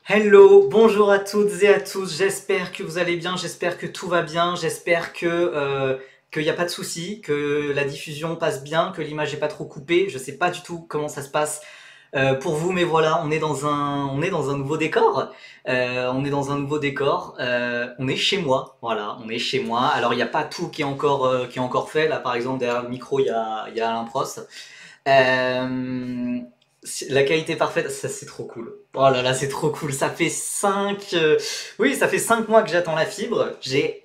Hello, bonjour à toutes et à tous, j'espère que vous allez bien, j'espère que tout va bien, j'espère qu'il n'y a pas de soucis, que la diffusion passe bien, que l'image n'est pas trop coupée, je sais pas du tout comment ça se passe pour vous, mais voilà, on est dans un nouveau décor, on est chez moi, voilà, on est chez moi, alors il n'y a pas tout qui est encore fait, là par exemple derrière le micro il y a Alain Prost, euh, la qualité parfaite, ça c'est trop cool. Oh là là, c'est trop cool. Oui, ça fait 5 mois que j'attends la fibre.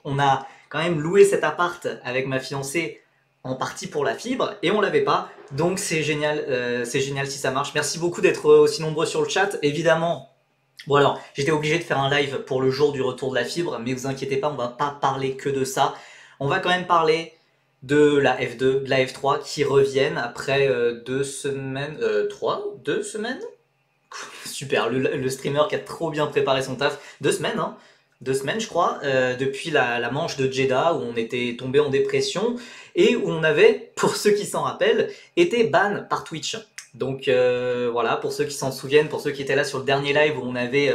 On a quand même loué cet appart avec ma fiancée en partie pour la fibre et on l'avait pas. Donc c'est génial si ça marche. Merci beaucoup d'être aussi nombreux sur le chat. Évidemment, bon alors, j'étais obligé de faire un live pour le jour du retour de la fibre, mais vous inquiétez pas, on va pas parler que de ça. On va quand même parler de la F2, de la F3 qui reviennent après 2 semaines, 2 semaines. Super, le streamer qui a trop bien préparé son taf. 2 semaines, hein. 2 semaines, je crois, depuis la manche de Jeddah où on était tombé en dépression et où on avait, pour ceux qui s'en rappellent, été ban par Twitch. Donc voilà, pour ceux qui s'en souviennent, pour ceux qui étaient là sur le dernier live où on avait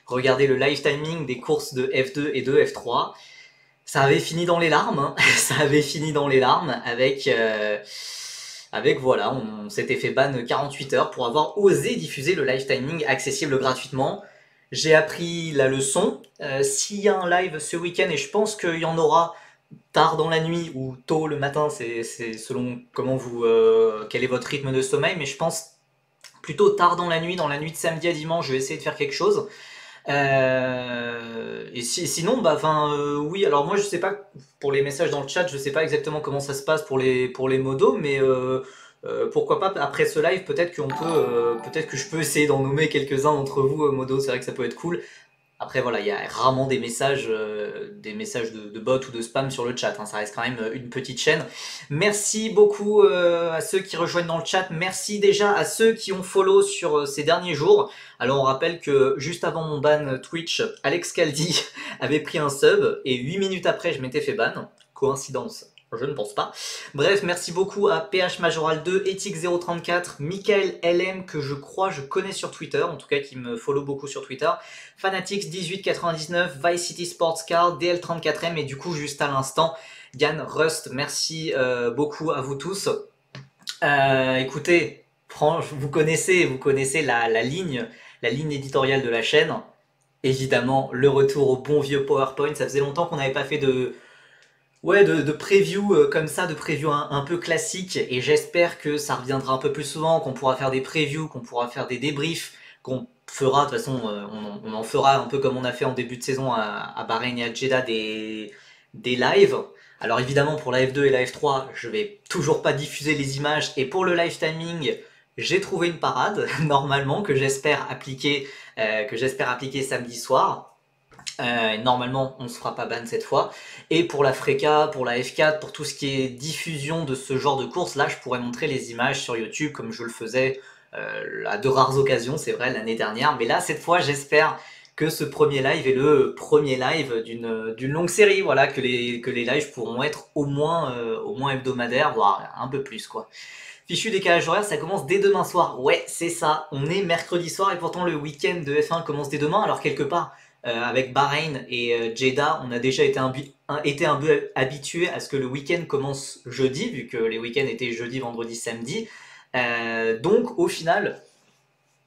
regardé le live timing des courses de F2 et de F3, ça avait fini dans les larmes, hein. Ça avait fini dans les larmes avec voilà, on s'était fait ban 48 heures pour avoir osé diffuser le live timing accessible gratuitement. J'ai appris la leçon. S'il y a un live ce week-end, et je pense qu'il y en aura tard dans la nuit ou tôt le matin, c'est selon quel est votre rythme de sommeil, mais je pense plutôt tard dans la nuit de samedi à dimanche, je vais essayer de faire quelque chose. Sinon, bah, oui. Alors moi, je sais pas pour les messages dans le chat, je sais pas exactement comment ça se passe pour les modos, mais pourquoi pas après ce live, peut-être que je peux essayer d'en nommer quelques-uns d'entre vous modos. C'est vrai que ça peut être cool. Après voilà, il y a rarement des messages de bots ou de spam sur le chat, hein. Ça reste quand même une petite chaîne. Merci beaucoup à ceux qui rejoignent dans le chat. Merci déjà à ceux qui ont follow sur ces derniers jours. Alors on rappelle que juste avant mon ban Twitch, Alex Caldi avait pris un sub et 8 minutes après je m'étais fait ban. Coïncidence? Je ne pense pas. Bref, merci beaucoup à PH Majoral 2, Ethic034, Michael LM que je crois je connais sur Twitter, en tout cas qui me follow beaucoup sur Twitter, Fanatics1899, Vice City Sports Car, DL34M et du coup juste à l'instant, Yann Rust. Merci beaucoup à vous tous. Écoutez, vous connaissez la ligne éditoriale de la chaîne. Évidemment, le retour au bon vieux PowerPoint. Ça faisait longtemps qu'on n'avait pas fait de preview comme ça, de preview un peu classique, et j'espère que ça reviendra un peu plus souvent, qu'on pourra faire des previews, qu'on pourra faire des débriefs, qu'on fera, de toute façon, on en fera un peu comme on a fait en début de saison à Bahreïn et à Jeddah des lives. Alors évidemment pour la F2 et la F3, je vais toujours pas diffuser les images, et pour le live timing, j'ai trouvé une parade, normalement, que j'espère appliquer samedi soir. Normalement, on se fera pas ban cette fois. Et pour la Freca, pour la F4, pour tout ce qui est diffusion de ce genre de course, là, je pourrais montrer les images sur YouTube comme je le faisais à de rares occasions, c'est vrai, l'année dernière. Mais là, cette fois, j'espère que ce premier live est le premier live d'une longue série. Voilà, que les lives pourront être au moins hebdomadaires, voire un peu plus, quoi. Fichu décalage horaire, ça commence dès demain soir. Ouais, c'est ça. On est mercredi soir et pourtant le week-end de F1 commence dès demain. Alors quelque part, avec Bahreïn et Jeddah, on a déjà été un peu habitué à ce que le week-end commence jeudi, vu que les week-ends étaient jeudi, vendredi, samedi. Donc au final,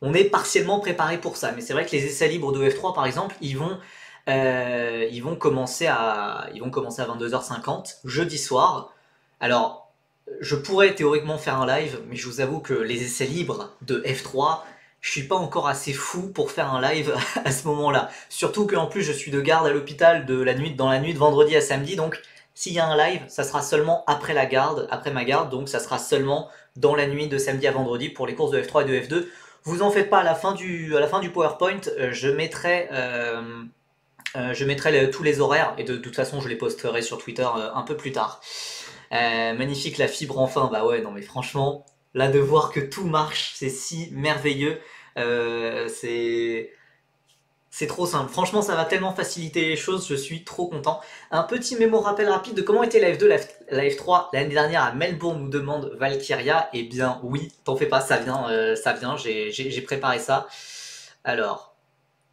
on est partiellement préparé pour ça. Mais c'est vrai que les essais libres de F3, par exemple, ils vont commencer à 22h50 jeudi soir. Alors, je pourrais théoriquement faire un live, mais je vous avoue que les essais libres de F3, je suis pas encore assez fou pour faire un live à ce moment-là. Surtout qu'en plus je suis de garde à l'hôpital dans la nuit de vendredi à samedi, donc s'il y a un live, ça sera seulement après ma garde, donc ça sera seulement dans la nuit de samedi à vendredi pour les courses de F3 et de F2. Vous en faites pas, à la fin du PowerPoint, je mettrai tous les horaires et de toute façon je les posterai sur Twitter un peu plus tard. Magnifique la fibre enfin, bah ouais, non mais franchement, là de voir que tout marche, c'est si merveilleux. C'est trop simple. Franchement, ça va tellement faciliter les choses, je suis trop content. Un petit mémo rappel rapide de comment était la F2, la F3 l'année dernière à Melbourne, nous demande Valkyria. Eh bien oui, t'en fais pas, ça vient, j'ai préparé ça. Alors,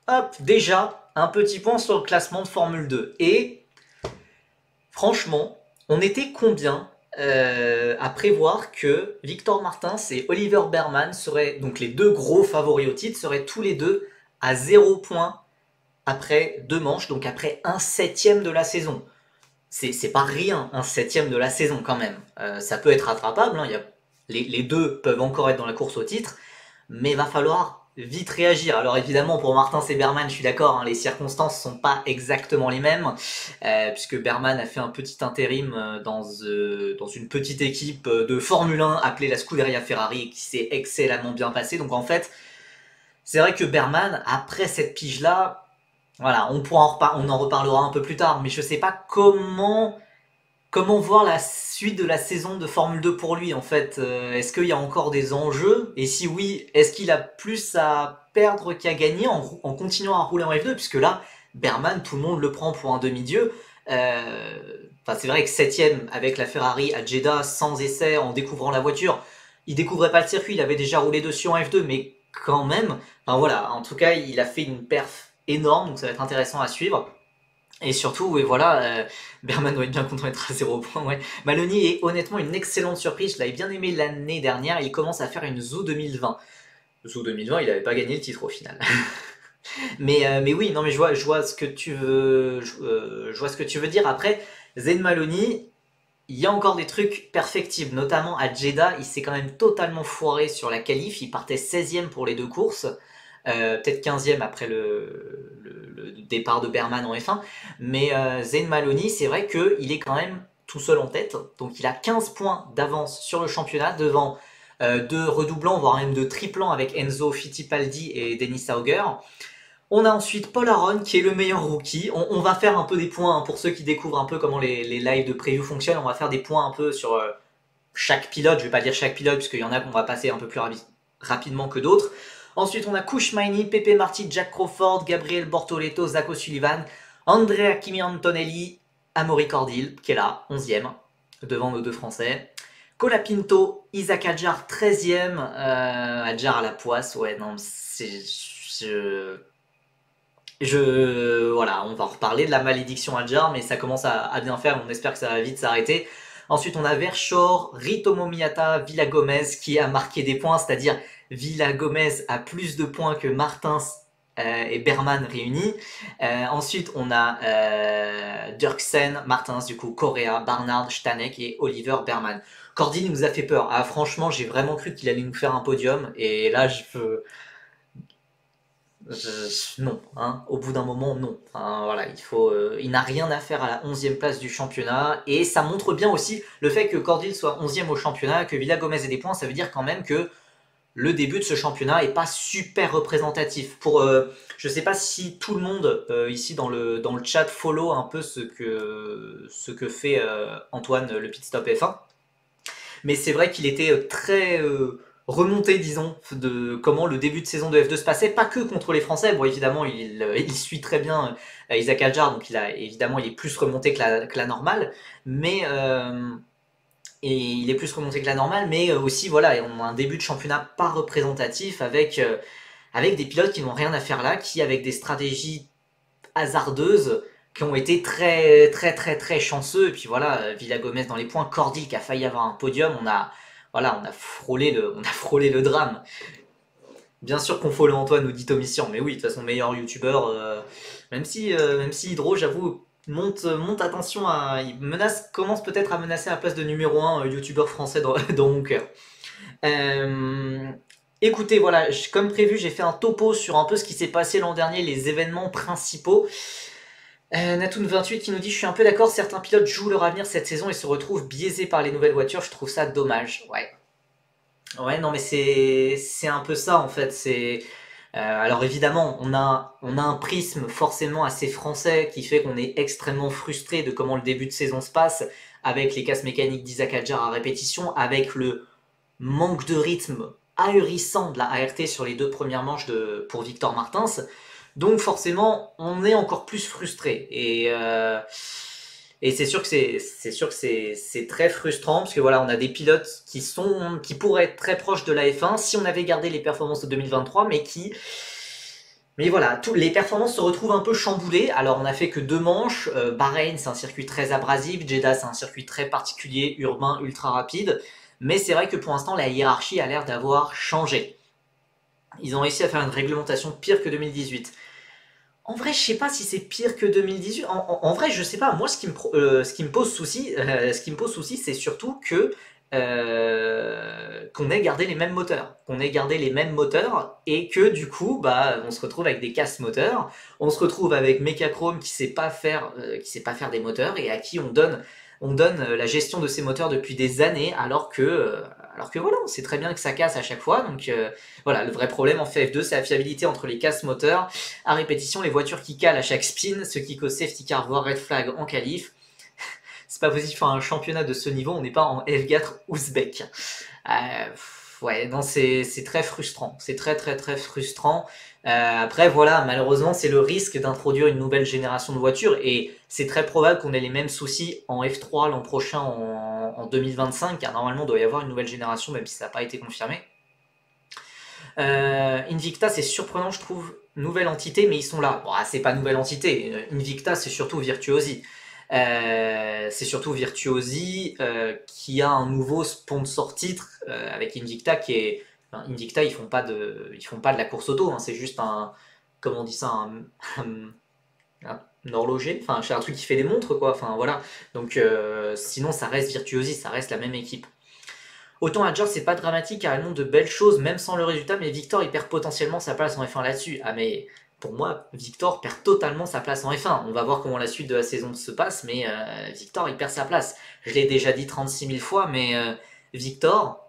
hop, déjà, un petit point sur le classement de Formule 2. Et franchement, on était combien à prévoir que Victor Martins et Oliver Berman seraient, donc les deux gros favoris au titre, seraient tous les deux à 0 points après 2 manches, donc après un septième de la saison. C'est pas rien, un septième de la saison quand même. Ça peut être rattrapable, hein, les deux peuvent encore être dans la course au titre, mais va falloir vite réagir. Alors évidemment pour Martins et Berman, je suis d'accord, hein, les circonstances sont pas exactement les mêmes, puisque Berman a fait un petit intérim dans une petite équipe de Formule 1 appelée la Scuderia Ferrari, qui s'est excellemment bien passée. Donc en fait, c'est vrai que Berman, après cette pige-là, voilà, on en reparlera un peu plus tard, mais je sais pas comment voir la suite de la saison de Formule 2 pour lui en fait. Est-ce qu'il y a encore des enjeux? Et si oui, est-ce qu'il a plus à perdre qu'à gagner en continuant à rouler en F2? Puisque là, Berman, tout le monde le prend pour un demi-dieu. Enfin, c'est vrai que septième avec la Ferrari à Jeddah, sans essai, en découvrant la voiture, il découvrait pas le circuit, il avait déjà roulé dessus en F2, mais quand même, enfin voilà, en tout cas, il a fait une perf énorme, donc ça va être intéressant à suivre. Et surtout, et voilà, Berman doit être bien content d'être à 0 point. Ouais. Maloney est honnêtement une excellente surprise. Je l'avais bien aimé l'année dernière. Il commence à faire une Zoo 2020. Zoo 2020, il n'avait pas gagné le titre au final. Mais oui, non, mais je vois ce que tu veux, je vois ce que tu veux dire. Après, Zayn Maloney, il y a encore des trucs perfectibles, notamment à Jeddah, il s'est quand même totalement foiré sur la qualif, il partait 16ème pour les deux courses, peut-être 15ème après le départ de Berman en F1, mais Zayn Maloney, c'est vrai qu'il est quand même tout seul en tête, donc il a 15 points d'avance sur le championnat devant deux redoublants, voire même deux triplants avec Enzo Fittipaldi et Dennis Sauger. On a ensuite Paul Aron qui est le meilleur rookie. On va faire un peu des points, hein, pour ceux qui découvrent un peu comment les lives de preview fonctionnent. On va faire des points un peu sur chaque pilote. Je vais pas dire chaque pilote puisqu'il y en a qu'on va passer un peu plus rapidement que d'autres. Ensuite on a Kush Maini, Pepe Marti, Jack Crawford, Gabriel Bortoleto, Zach O'Sullivan, Andrea Kimi Antonelli, Amaury Cordil qui est là, 11ème, devant nos deux Français. Colapinto, Isaac Adjar, 13ème. Adjar à la poisse, ouais, non, c'est. Voilà, on va en reparler de la malédiction Adjar, mais ça commence à bien faire, on espère que ça va vite s'arrêter. Ensuite, on a Verschoor, Ritomo Miyata, Villa Gomez qui a marqué des points, c'est-à-dire Villa Gomez a plus de points que Martins et Berman réunis. Ensuite, on a Dirksen, Martins, du coup, Correa, Barnard, Stanek et Oliver Berman. Cordy nous a fait peur. Ah, franchement, j'ai vraiment cru qu'il allait nous faire un podium, et là, non, hein, au bout d'un moment, non. Enfin, voilà, il n'a rien à faire à la 11e place du championnat. Et ça montre bien aussi le fait que Cordil soit 11e au championnat, que Villa Gomez ait des points, ça veut dire quand même que le début de ce championnat est pas super représentatif. Je sais pas si tout le monde ici dans le chat follow un peu ce que fait Antoine le pit stop F1. Mais c'est vrai qu'il était très remonté, disons, de comment le début de saison de F2 se passait, pas que contre les Français. Bon, évidemment, il suit très bien Isaac Adjar, donc évidemment, il est plus remonté que la normale, mais et il est plus remonté que la normale, mais aussi, voilà, on a un début de championnat pas représentatif avec des pilotes qui n'ont rien à faire là, qui, avec des stratégies hasardeuses, qui ont été très très très très chanceux. Et puis voilà, Villa Gomez dans les points, Cordy qui a failli avoir un podium, on a frôlé le drame. Bien sûr qu'on follow Antoine nous dit Tomissian, mais oui, de toute façon meilleur youtubeur, même si Hydro, j'avoue, monte attention il commence peut-être à menacer la place de numéro 1 youtubeur français dans mon cœur. Écoutez, voilà, comme prévu, j'ai fait un topo sur un peu ce qui s'est passé l'an dernier, les événements principaux. Natoun28 qui nous dit: je suis un peu d'accord, certains pilotes jouent leur avenir cette saison et se retrouvent biaisés par les nouvelles voitures, je trouve ça dommage. Ouais. Ouais, non, mais c'est un peu ça en fait. Alors évidemment, on a un prisme forcément assez français qui fait qu'on est extrêmement frustré de comment le début de saison se passe, avec les casses mécaniques d'Isaac Adjar à répétition, avec le manque de rythme ahurissant de la ART sur les deux premières manches pour Victor Martins. Donc forcément, on est encore plus frustré. Et c'est sûr que c'est très frustrant parce que voilà, on a des pilotes qui pourraient être très proches de la F1 si on avait gardé les performances de 2023, mais qui Mais voilà, les performances se retrouvent un peu chamboulées. Alors on a fait que 2 manches. Bahreïn, c'est un circuit très abrasif. Jeddah, c'est un circuit très particulier, urbain, ultra rapide. Mais c'est vrai que pour l'instant, la hiérarchie a l'air d'avoir changé. Ils ont réussi à faire une réglementation pire que 2018. En vrai, je sais pas si c'est pire que 2018. En vrai, je sais pas. Moi, ce qui me pose souci, c'est surtout que qu'on ait gardé les mêmes moteurs, et que du coup, bah, on se retrouve avec des casse moteurs. On se retrouve avec Mechachrome qui sait pas faire des moteurs et à qui on donne la gestion de ces moteurs depuis des années, alors que voilà, on sait très bien que ça casse à chaque fois. Donc voilà, le vrai problème en FF2, c'est la fiabilité entre les casse moteurs à répétition, les voitures qui calent à chaque spin, ce qui cause safety car voire red flag en qualif. C'est pas possible faire un championnat de ce niveau, on n'est pas en F4 ouzbek. Ouais, non, c'est très frustrant. C'est très très très frustrant. Après, voilà, malheureusement, c'est le risque d'introduire une nouvelle génération de voitures et c'est très probable qu'on ait les mêmes soucis en F3 l'an prochain en 2025, car normalement, il doit y avoir une nouvelle génération, même si ça n'a pas été confirmé. Invicta, c'est surprenant, je trouve. Nouvelle entité, mais ils sont là. Bon, c'est pas nouvelle entité. Invicta, c'est surtout Virtuosi. Qui a un nouveau sponsor titre avec Invicta qui est. Enfin, Invicta, ils font pas de la course auto. Hein, c'est juste un. Comment on dit ça un horloger. Enfin, c'est un truc qui fait des montres, quoi. Enfin, voilà. Donc, sinon, ça reste Virtuosi, ça reste la même équipe. Autant Adjar, c'est pas dramatique car elle montre de belles choses même sans le résultat, mais Victor il perd potentiellement sa place en F1 là-dessus. Ah mais pour moi, Victor perd totalement sa place en F1. On va voir comment la suite de la saison se passe, mais Victor il perd sa place. Je l'ai déjà dit 36 000 fois, mais Victor,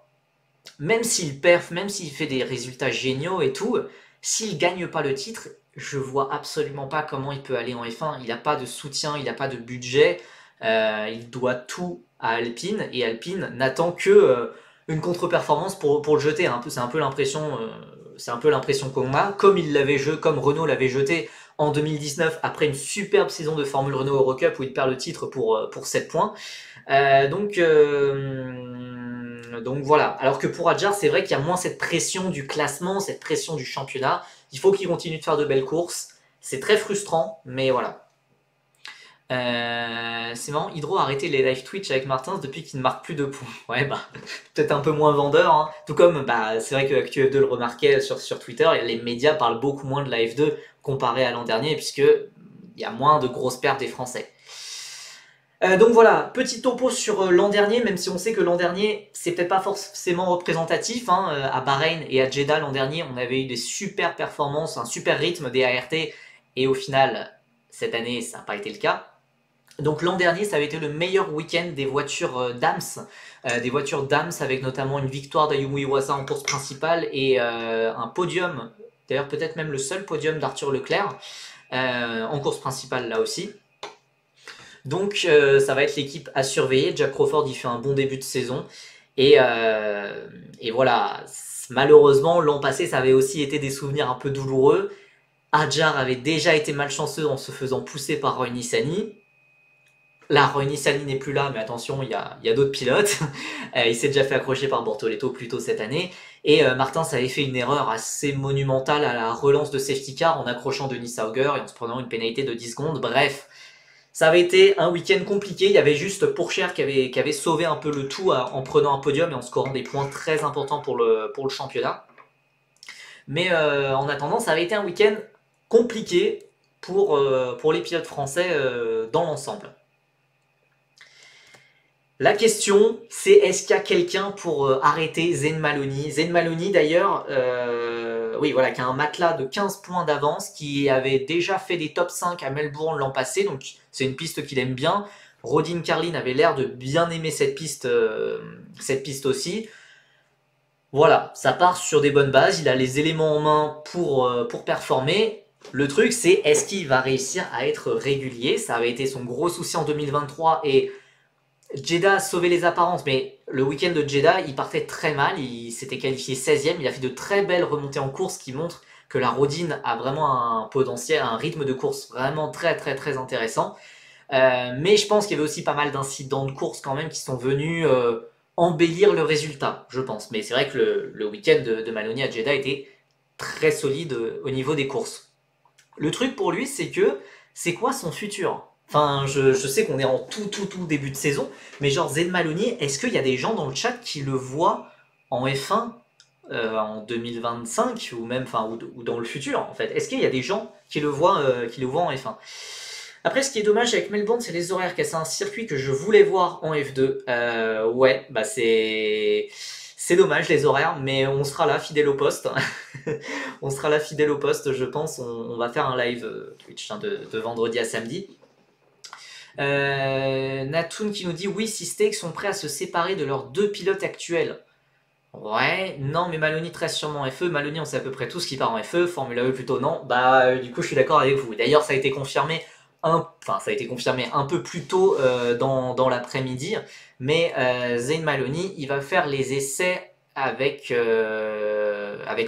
même s'il perf, même s'il fait des résultats géniaux et tout, s'il gagne pas le titre, je vois absolument pas comment il peut aller en F1. Il n'a pas de soutien, il n'a pas de budget, il doit tout à Alpine et Alpine n'attend que une contre-performance pour le jeter. C'est un peu l'impression qu'on a, comme Renault l'avait jeté en 2019 après une superbe saison de Formule Renault Eurocup où il perd le titre pour 7 points. Donc voilà. Alors que pour Adjar, c'est vrai qu'il y a moins cette pression du classement, cette pression du championnat. Il faut qu'il continue de faire de belles courses. C'est très frustrant, mais voilà. C'est marrant, Hydro a arrêté les live Twitch avec Martins depuis qu'il ne marque plus de points. Ouais, bah, peut-être un peu moins vendeur. Hein. Tout comme, bah, c'est vrai que ActuF2 le remarquait sur Twitter, les médias parlent beaucoup moins de la F2 comparé à l'an dernier, puisque il y a moins de grosses pertes des Français. Donc voilà, petit topo sur l'an dernier, même si on sait que l'an dernier, c'est peut-être pas forcément représentatif. Hein, à Bahreïn et à Jeddah l'an dernier, on avait eu des super performances, un super rythme des ART, et au final, cette année, ça n'a pas été le cas. Donc l'an dernier, ça avait été le meilleur week-end des voitures DAMS, avec notamment une victoire d'Ayumu Iwasa en course principale et un podium, d'ailleurs peut-être même le seul podium d'Arthur Leclerc en course principale là aussi. Donc ça va être l'équipe à surveiller. Jack Crawford il fait un bon début de saison et voilà. Malheureusement l'an passé ça avait aussi été des souvenirs un peu douloureux. Adjar avait déjà été malchanceux en se faisant pousser par Roy Nissany. Là, Roy Nissany n'est plus là, mais attention, il y a d'autres pilotes. Il s'est déjà fait accrocher par Bortoletto plus tôt cette année. Et Martins avait fait une erreur assez monumentale à la relance de safety car en accrochant Denis Sauger et en se prenant une pénalité de 10 secondes. Bref, ça avait été un week-end compliqué. Il y avait juste Pourchère qui avait sauvé un peu le tout en prenant un podium et en scorant des points très importants pour le championnat. Mais en attendant, ça avait été un week-end compliqué pour les pilotes français dans l'ensemble. La question, c'est est-ce qu'il y a quelqu'un pour arrêter Zayn Maloney? Zayn Maloney, d'ailleurs, oui, voilà, qui a un matelas de 15 points d'avance, qui avait déjà fait des top 5 à Melbourne l'an passé, donc c'est une piste qu'il aime bien. Rodin Carlin avait l'air de bien aimer cette piste aussi. Voilà, ça part sur des bonnes bases, il a les éléments en main pour performer. Le truc, c'est est-ce qu'il va réussir à être régulier? Ça avait été son gros souci en 2023 et Jeddah a sauvé les apparences, mais le week-end de Jeddah, il partait très mal, il s'était qualifié 16e, il a fait de très belles remontées en course qui montrent que la Rodin a vraiment un potentiel, un rythme de course vraiment très très très intéressant. Mais je pense qu'il y avait aussi pas mal d'incidents de course quand même qui sont venus embellir le résultat, je pense. Mais c'est vrai que le week-end de Maloney à Jeddah était très solide au niveau des courses. Le truc pour lui, c'est que c'est quoi son futur? Enfin, je sais qu'on est en tout début de saison, mais genre Zen Maloney, est-ce qu'il y a des gens dans le chat qui le voient en F1 en 2025 ou même enfin ou dans le futur en fait? Est-ce qu'il y a des gens qui le voient en F1? Après, ce qui est dommage avec Melbourne, c'est les horaires, car c'est un circuit que je voulais voir en F2. Ouais, bah c'est dommage les horaires, mais on sera là, fidèle au poste. On sera là, fidèle au poste, je pense. On va faire un live Twitch hein, de vendredi à samedi. Natoun qui nous dit oui, si Steak sont prêts à se séparer de leurs deux pilotes actuels. Ouais, non, mais Maloney très sûrement en FE. Maloney, on sait à peu près tout ce qui part en FE. Formula E plutôt non. Bah, du coup, je suis d'accord avec vous. D'ailleurs, ça a été confirmé un peu plus tôt dans l'après-midi. Mais Zayn Maloney, il va faire les essais avec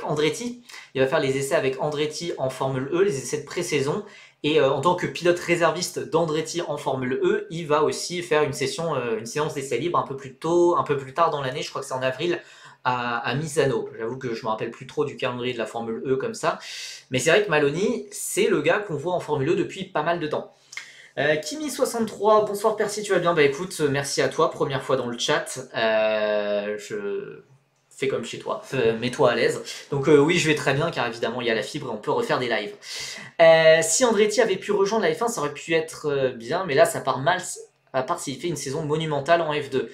Andretti. Il va faire les essais avec Andretti en Formule E, les essais de pré-saison. Et en tant que pilote réserviste d'Andretti en Formule E, il va aussi faire une séance d'essais libres un peu plus tôt, un peu plus tard dans l'année. Je crois que c'est en avril à Misano. J'avoue que je me rappelle plus trop du calendrier de la Formule E comme ça. Mais c'est vrai que Maloney, c'est le gars qu'on voit en Formule E depuis pas mal de temps. Kimi63, bonsoir Percy, tu vas bien? Bah écoute, merci à toi, première fois dans le chat. Je fais comme chez toi, mets-toi à l'aise. Donc oui, je vais très bien car évidemment il y a la fibre et on peut refaire des lives. Si Andretti avait pu rejoindre la F1, ça aurait pu être bien, mais là ça part mal, à part s'il fait une saison monumentale en F2.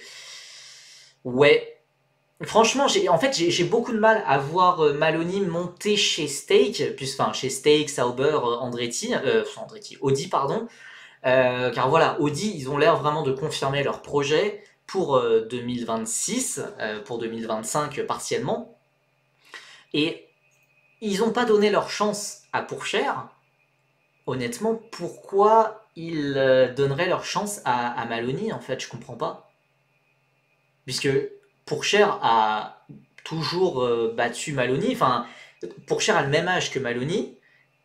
Ouais. Franchement, j'ai beaucoup de mal à voir Maloney monter chez Stake, enfin chez Stake, Sauber, Andretti, Audi, pardon. Car voilà, Audi, ils ont l'air vraiment de confirmer leur projet pour 2026, pour 2025 partiellement. Et ils n'ont pas donné leur chance à Pourchaire. Honnêtement, pourquoi ils donneraient leur chance à Maloney en fait? Je comprends pas. Puisque Pourchaire a toujours battu Maloney. Enfin, Pourchaire a le même âge que Maloney.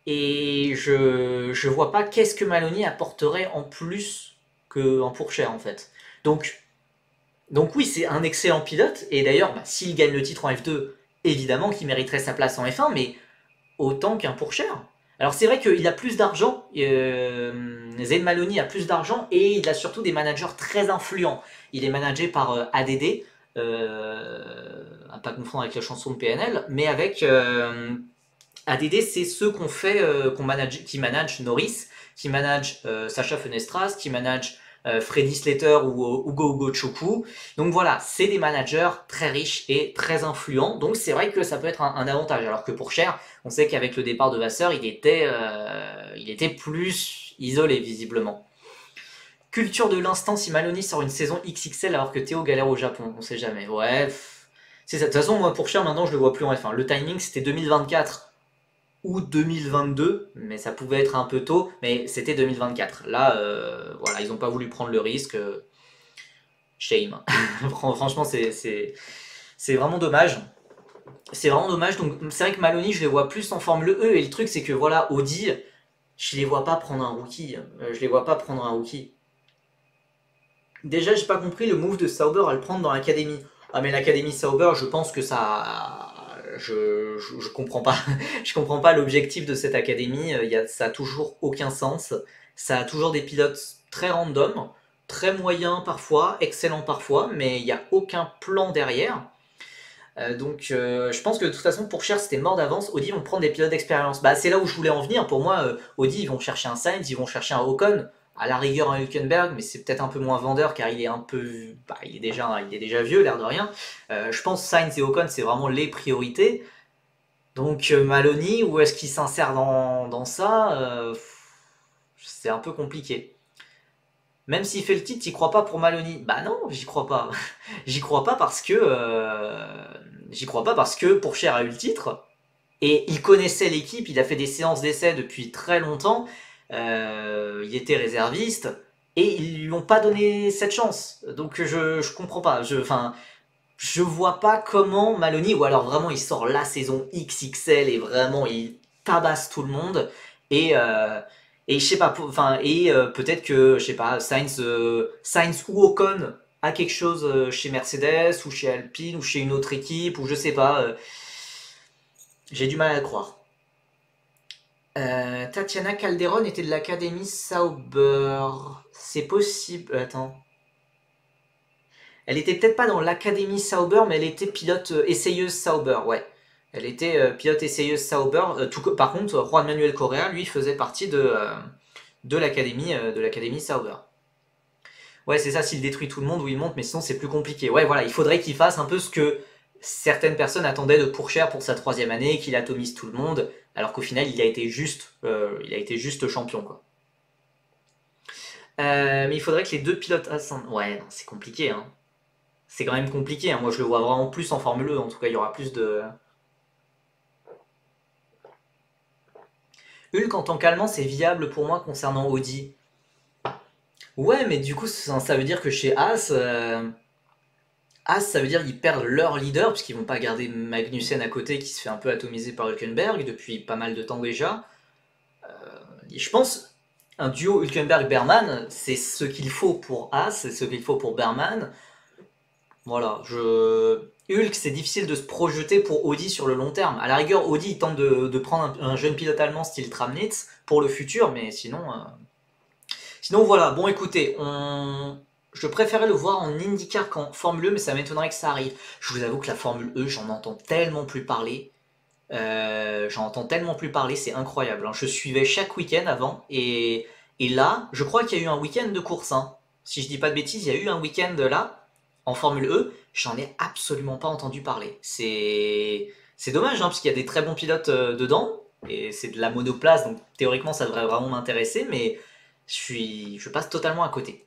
Et je vois pas qu'est-ce que Maloney apporterait en plus qu'en Pourchaire en fait. Donc, donc oui, c'est un excellent pilote. Et d'ailleurs, bah, s'il gagne le titre en F2, évidemment qu'il mériterait sa place en F1, mais autant qu'un Pourchaire. Alors c'est vrai qu'il a plus d'argent, Zayn Maloney a plus d'argent et il a surtout des managers très influents. Il est managé par ADD, à pas confondre avec la chanson de PNL, mais avec ADD, c'est ceux qui managent Norris, qui managent Sacha Fenestras, qui managent Freddy Slater ou Ugo Chukwu. Donc voilà, c'est des managers très riches et très influents. Donc c'est vrai que ça peut être un avantage. Alors que pour Cher, on sait qu'avec le départ de Vasseur, il était plus isolé visiblement. Culture de l'instant, si Maloney sort une saison XXL alors que Théo galère au Japon, on sait jamais. Ouais, c'est ça. De toute façon, moi pour Cher, maintenant je le vois plus en F1. Le timing c'était 2024 ou 2022, mais ça pouvait être un peu tôt, mais c'était 2024. Là, voilà, ils n'ont pas voulu prendre le risque. Shame. Franchement, c'est vraiment dommage. C'est vraiment dommage. Donc, c'est vrai que Maloney, je les vois plus en Formule E. Et le truc, c'est que voilà, Audi, je les vois pas prendre un rookie. Je les vois pas prendre un rookie. Déjà, j'ai pas compris le move de Sauber à le prendre dans l'académie. Ah, mais l'académie Sauber, je pense que ça. Je comprends pas. Je comprends pas l'objectif de cette académie. Ça a toujours aucun sens. Ça a toujours des pilotes très random, très moyens parfois, excellents parfois, mais il n'y a aucun plan derrière. Donc je pense que de toute façon pour Cher c'était mort d'avance. Audi vont prendre des pilotes d'expérience. Bah, c'est là où je voulais en venir. Pour moi, Audi ils vont chercher un Sainz, ils vont chercher un Ocon, à la rigueur un Hülkenberg, mais c'est peut-être un peu moins vendeur car il est un peu, bah, il est déjà vieux l'air de rien. Je pense Sainz et Ocon c'est vraiment les priorités. Donc Maloney, où est-ce qu'il s'insère dans ça c'est un peu compliqué. Même s'il fait le titre, t'y crois pas pour Maloney? Bah non, j'y crois pas. J'y crois pas parce que Pourchaire a eu le titre et il connaissait l'équipe, il a fait des séances d'essai depuis très longtemps, il était réserviste et ils lui ont pas donné cette chance. Donc je comprends pas. Je vois pas comment Maloney, ou alors vraiment il sort la saison XXL et vraiment il tabasse tout le monde et je sais pas, peut-être que je sais pas, Sainz ou Ocon a quelque chose chez Mercedes ou chez Alpine ou chez une autre équipe ou je sais pas, j'ai du mal à le croire. Tatiana Calderon était de l'Académie Sauber. C'est possible. Attends. Elle était peut-être pas dans l'Académie Sauber, mais elle était pilote essayeuse Sauber, ouais. Elle était pilote essayeuse Sauber. Par contre, Juan Manuel Correa, lui, faisait partie de l'Académie Sauber. Ouais, c'est ça, s'il détruit tout le monde ou il monte, mais sinon c'est plus compliqué. Ouais, voilà, il faudrait qu'il fasse un peu ce que certaines personnes attendaient de Pourchère pour sa 3e année, qu'il atomise tout le monde, alors qu'au final il a été juste champion, quoi. Mais il faudrait que les deux pilotes ascendent. Ouais, non, c'est compliqué, hein. C'est quand même compliqué, hein. Moi je le vois vraiment plus en Formule E, en tout cas il y aura plus de... Hulk en tant qu'allemand c'est viable pour moi concernant Audi. Ouais, mais du coup ça veut dire que chez As, ça veut dire qu'ils perdent leur leader, puisqu'ils vont pas garder Magnussen à côté qui se fait un peu atomiser par Hülkenberg depuis pas mal de temps déjà. Je pense un duo Hülkenberg-Berman, c'est ce qu'il faut pour As, c'est ce qu'il faut pour Berman. Voilà, Hulk, c'est difficile de se projeter pour Audi sur le long terme. À la rigueur, Audi il tente de prendre un jeune pilote allemand style Tramnitz pour le futur, mais sinon voilà. Bon, écoutez, je préférais le voir en IndyCar qu'en Formule E, mais ça m'étonnerait que ça arrive. Je vous avoue que la Formule E, j'en entends tellement plus parler. C'est incroyable, hein. Je suivais chaque week-end avant, et là, je crois qu'il y a eu un week-end de course, hein. Si je dis pas de bêtises, il y a eu un week-end là, en Formule E, j'en ai absolument pas entendu parler. C'est dommage, hein, parce qu'il y a des très bons pilotes dedans, et c'est de la monoplace, donc théoriquement ça devrait vraiment m'intéresser, mais je passe totalement à côté.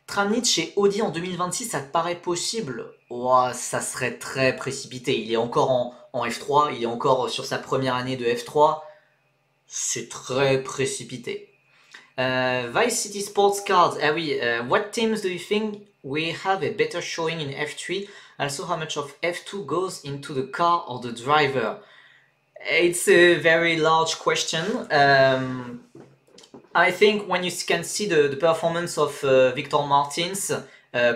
Tramnitz chez Audi en 2026, ça te paraît possible? Ouah, ça serait très précipité. Il est encore en F3, il est encore sur sa première année de F3. C'est très précipité. Vice City Sports Cars. Ah oui, what teams do you think we have a better showing in F3? Also, how much of F2 goes into the car or the driver? It's a very large question. I think when you can see the performance of Victor Martins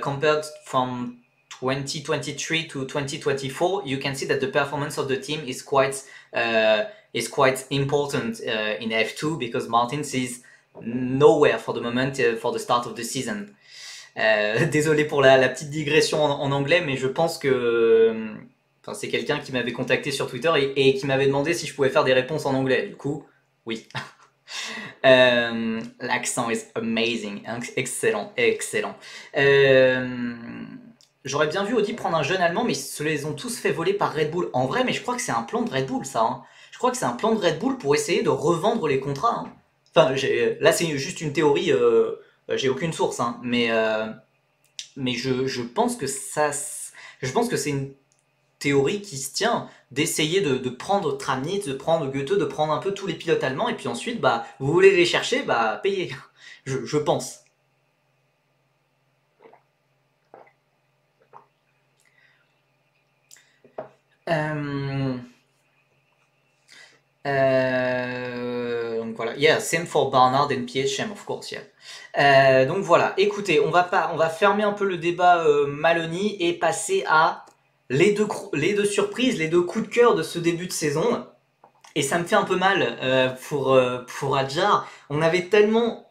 compared from 2023 to 2024, you can see that the performance of the team is quite important in F2 because Martins is nowhere for the moment for the start of the season. Désolé pour la petite digression en anglais, mais je pense que c'est quelqu'un qui m'avait contacté sur Twitter et qui m'avait demandé si je pouvais faire des réponses en anglais. Du coup, oui. L'accent is amazing, excellent, excellent. J'aurais bien vu Audi prendre un jeune allemand, mais ils se les ont tous fait voler par Red Bull. En vrai, mais je crois que c'est un plan de Red Bull, ça, hein. Je crois que c'est un plan de Red Bull pour essayer de revendre les contrats, hein. Enfin, là, c'est juste une théorie, j'ai aucune source, hein, mais je pense que je pense que c'est une théorie qui se tient d'essayer de prendre Tramnitz, de prendre Goethe, de prendre un peu tous les pilotes allemands, et puis ensuite, bah, vous voulez les chercher, bah, payez. Je pense. Donc voilà, yeah, same for Barnard and PHM, of course, yeah. Donc voilà, écoutez, on va fermer un peu le débat Maloney et passer à les deux surprises, les deux coups de cœur de ce début de saison. Et ça me fait un peu mal pour Adjar. On avait tellement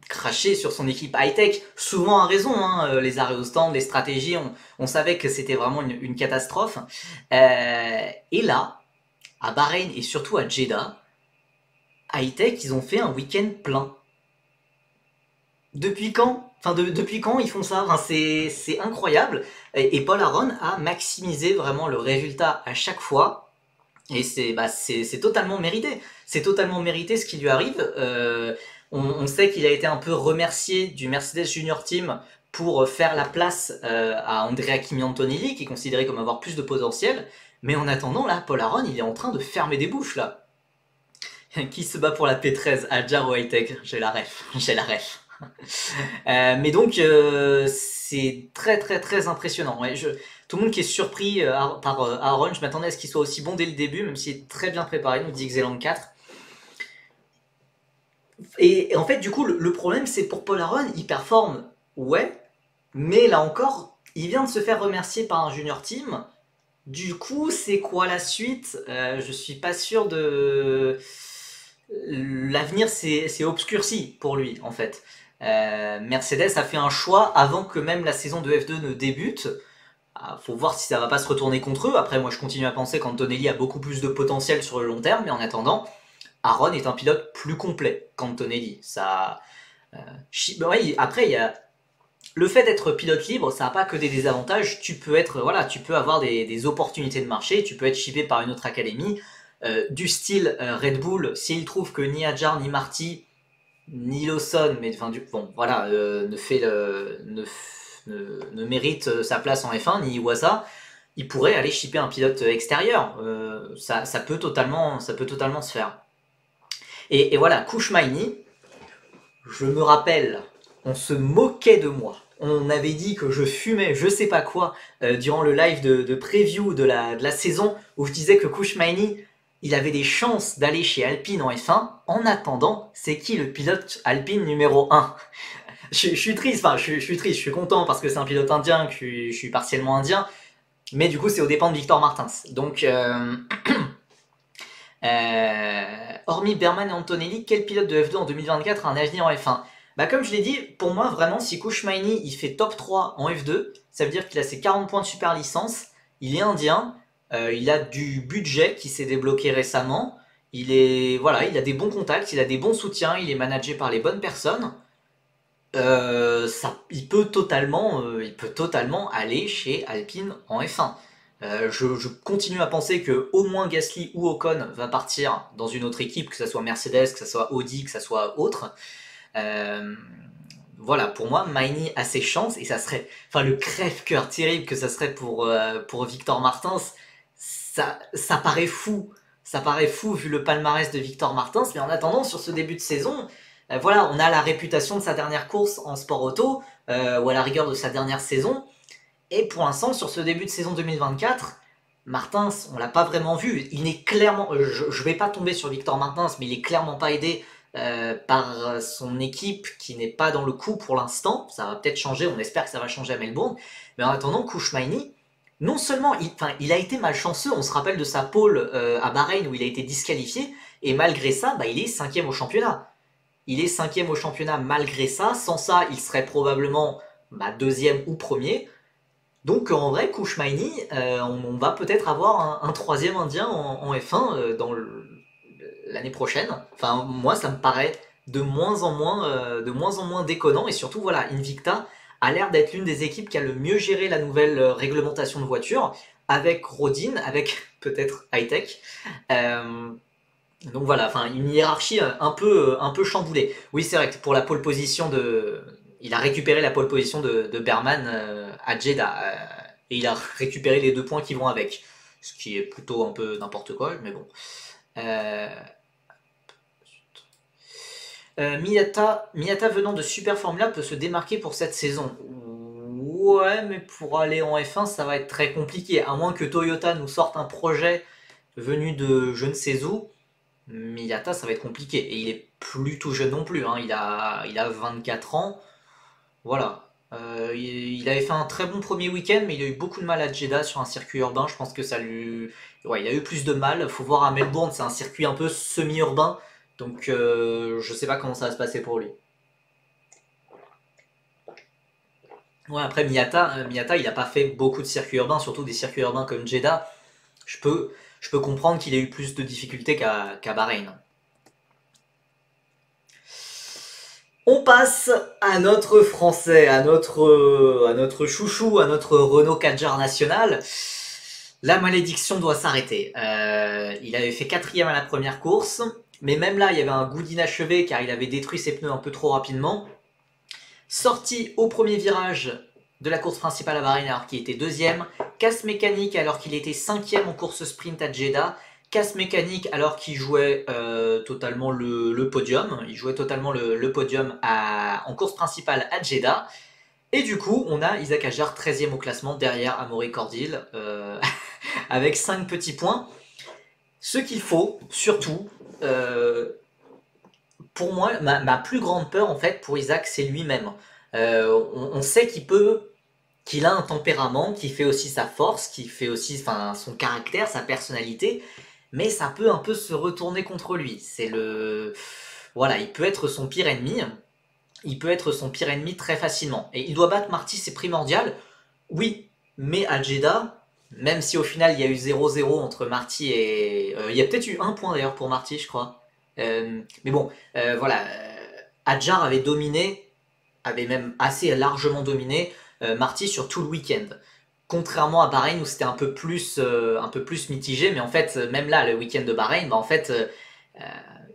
craché sur son équipe high-tech, souvent à raison, hein, les arrêts au stand, les stratégies, on savait que c'était vraiment une catastrophe. Et là, à Bahreïn et surtout à Jeddah, high-tech, ils ont fait un week-end plein. Depuis quand? Depuis quand ils font ça? Enfin, c'est incroyable. Et Paul Aron a maximisé vraiment le résultat à chaque fois. Et c'est totalement mérité. C'est totalement mérité ce qui lui arrive. On sait qu'il a été un peu remercié du Mercedes Junior Team pour faire la place à Andrea Kimi Antonelli, qui est considéré comme avoir plus de potentiel. Mais en attendant, là, Paul Aron, il est en train de fermer des bouches, là. Qui se bat pour la P13? Adjar ou Hightech? J'ai la ref. J'ai la ref. Mais donc, c'est très très très impressionnant. Ouais, tout le monde qui est surpris par Aaron, je m'attendais à ce qu'il soit aussi bon dès le début, même s'il est très bien préparé, nous dit Xeland 4. Et en fait, du coup, le problème, c'est pour Paul Aron, il performe, ouais, mais là encore, il vient de se faire remercier par un junior team. Du coup, c'est quoi la suite? Je suis pas sûr de... l'avenir s'est obscurci pour lui, en fait. Mercedes a fait un choix avant que même la saison de F2 ne débute. Faut voir si ça va pas se retourner contre eux. Après, moi, je continue à penser qu'Antonelli a beaucoup plus de potentiel sur le long terme, mais en attendant, Aaron est un pilote plus complet qu'Antonelli. Ouais, après, il y a le fait d'être pilote libre, ça n'a pas que des désavantages. Tu peux avoir des opportunités de marché. Tu peux être shippé par une autre académie, du style Red Bull. S'ils trouvent que ni Hadjar ni Marty ni Lawson, mais enfin, bon, voilà, ne mérite sa place en F1, ni Iwasa, il pourrait aller shipper un pilote extérieur. Ça peut totalement se faire. Et voilà, Kouchmaini, je me rappelle, on se moquait de moi. On avait dit que je fumais je sais pas quoi durant le live de preview de la saison où je disais que Kouchmaini, il avait des chances d'aller chez Alpine en F1. En attendant, c'est qui le pilote Alpine numéro 1? Je suis triste, je suis content parce que c'est un pilote indien, que je suis partiellement indien, mais du coup c'est aux dépens de Victor Martins. Donc, hormis Berman et Antonelli, quel pilote de F2 en 2024 a un avenir en F1? Bah comme je l'ai dit, pour moi vraiment si Kouchmaini il fait top 3 en F2, ça veut dire qu'il a ses 40 points de super licence, il est indien, il a du budget qui s'est débloqué récemment, il a des bons contacts, il a des bons soutiens, il est managé par les bonnes personnes. Il peut totalement aller chez Alpine en F1. Je continue à penser que au moins Gasly ou Ocon va partir dans une autre équipe, que ce soit Mercedes, que ce soit Audi, que ce soit autre. Voilà, pour moi, Maini a ses chances et ça serait, enfin, le crève-cœur terrible que ça serait pour Victor Martins. Ça paraît fou. Ça paraît fou vu le palmarès de Victor Martins, mais en attendant, sur ce début de saison, voilà, on a la réputation de sa dernière course en sport auto, ou à la rigueur de sa dernière saison. Et pour l'instant, sur ce début de saison 2024, Martins, on l'a pas vraiment vu. Il est clairement, je vais pas tomber sur Victor Martins, mais il est clairement pas aidé par son équipe qui n'est pas dans le coup pour l'instant. Ça va peut-être changer, on espère que ça va changer à Melbourne. Mais en attendant, Kouchmaini, non seulement il a été malchanceux, on se rappelle de sa pole à Bahreïn où il a été disqualifié, et malgré ça, bah, il est 5e au championnat. Il est 5e au championnat malgré ça. Sans ça, il serait probablement 2e ou 1er. Donc en vrai, Kouchmaini, on va peut-être avoir un 3e indien en F1 dans l'année prochaine. Enfin, moi, ça me paraît de moins en moins déconnant. Et surtout, voilà, Invicta a l'air d'être l'une des équipes qui a le mieux géré la nouvelle réglementation de voiture, avec Rodin, avec peut-être Hightech. Donc voilà, enfin une hiérarchie un peu chamboulée. Oui, c'est vrai que pour la pole position il a récupéré la pole position de Berman à Jeddah et il a récupéré les 2 points qui vont avec, ce qui est plutôt un peu n'importe quoi, mais bon. Miyata venant de Super Formula peut se démarquer pour cette saison. Ouais, mais pour aller en F1, ça va être très compliqué, à moins que Toyota nous sorte un projet venu de je ne sais où. Miyata, ça va être compliqué. Et il est plus tout jeune non plus, hein. Il a 24 ans. Voilà. Il avait fait un très bon premier week-end, mais il a eu beaucoup de mal à Jeddah sur un circuit urbain. Je pense que ça lui. Ouais, il a eu plus de mal. Faut voir à Melbourne, c'est un circuit un peu semi-urbain. Donc je sais pas comment ça va se passer pour lui. Ouais, après Miyata, il a pas fait beaucoup de circuits urbains, surtout des circuits urbains comme Jeddah. Je peux comprendre qu'il ait eu plus de difficultés qu'à Bahreïn. On passe à notre français, à notre chouchou, à notre Renault Kadjar national. La malédiction doit s'arrêter. Il avait fait 4e à la première course, mais même là, il y avait un goût d'inachevé car il avait détruit ses pneus un peu trop rapidement. Sorti au premier virage de la course principale à Bahreïn alors qu'il était 2e. Casse mécanique alors qu'il était 5e en course sprint à Jeddah. Casse mécanique alors qu'il jouait totalement le podium. Il jouait totalement le podium en course principale à Jeddah. Et du coup, on a Isaac Hadjar 13e au classement derrière Amaury Cordil avec 5 petits points. Ce qu'il faut, surtout, pour moi, ma plus grande peur en fait pour Isaac, c'est lui-même. On sait qu'il a un tempérament, qui fait aussi sa force, qui fait aussi son caractère, sa personnalité, mais ça peut un peu se retourner contre lui. voilà, il peut être son pire ennemi. Il peut être son pire ennemi très facilement. Et il doit battre Marty, c'est primordial. Oui, mais à Jeddah, même si au final il y a eu 0-0 entre Marty et... il y a peut-être eu un point d'ailleurs pour Marty, je crois. Mais bon, voilà. Adjar avait dominé, avait même assez largement dominé Marty sur tout le week-end. Contrairement à Bahreïn où c'était un peu plus mitigé, mais en fait, même là, le week-end de Bahreïn, bah, en fait,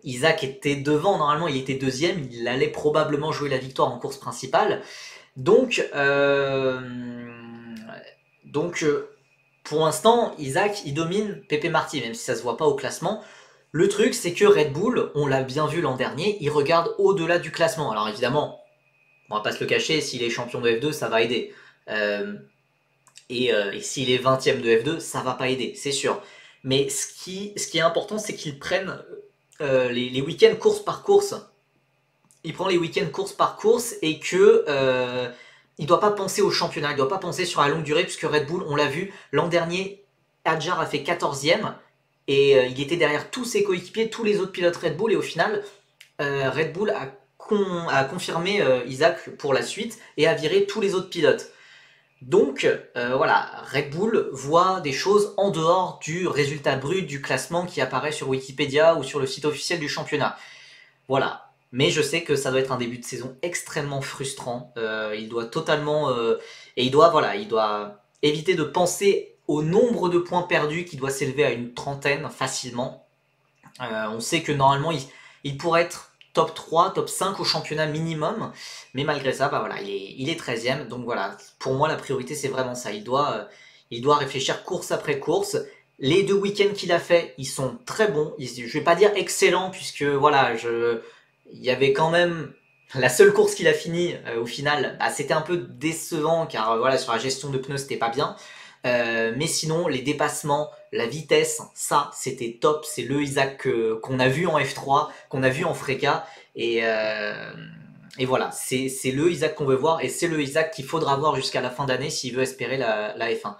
Isaac était devant, normalement il était deuxième, il allait probablement jouer la victoire en course principale. Donc, donc pour l'instant, Isaac il domine Pepe Marty, même si ça se voit pas au classement. Le truc, c'est que Red Bull, on l'a bien vu l'an dernier, il regarde au-delà du classement. Alors évidemment, on va pas se le cacher, s'il est champion de F2, ça va aider. Et s'il est 20ème de F2, ça va pas aider, c'est sûr. Mais ce qui est important, c'est qu'ils prennent les week-ends course par course. Il prend les week-ends course par course et que il doit pas penser au championnat, il doit pas penser sur la longue durée, puisque Red Bull, on l'a vu, l'an dernier, Adjar a fait 14ème et il était derrière tous ses coéquipiers, tous les autres pilotes Red Bull, et au final, Red Bull a confirmé Isaac pour la suite et a viré tous les autres pilotes. Donc voilà, Red Bull voit des choses en dehors du résultat brut du classement qui apparaît sur Wikipédia ou sur le site officiel du championnat. Voilà. Mais je sais que ça doit être un début de saison extrêmement frustrant. Il doit totalement... et il doit éviter de penser au nombre de points perdus qui doit s'élever à une trentaine facilement. On sait que normalement, il pourrait être top 3, top 5 au championnat minimum. Mais malgré ça, bah voilà, il est 13ème. Donc voilà, pour moi, la priorité, c'est vraiment ça. Il doit réfléchir course après course. Les 2 week-ends qu'il a fait, ils sont très bons. Je vais pas dire excellents, puisque voilà, il y avait quand même la seule course qu'il a fini au final, bah, c'était un peu décevant car voilà, sur la gestion de pneus c'était pas bien. Mais sinon, les dépassements, la vitesse, ça c'était top. C'est le Isaac qu'on a vu en F3, qu'on a vu en Freca. Et voilà, c'est le Isaac qu'on veut voir et c'est le Isaac qu'il faudra voir jusqu'à la fin d'année s'il veut espérer la F1.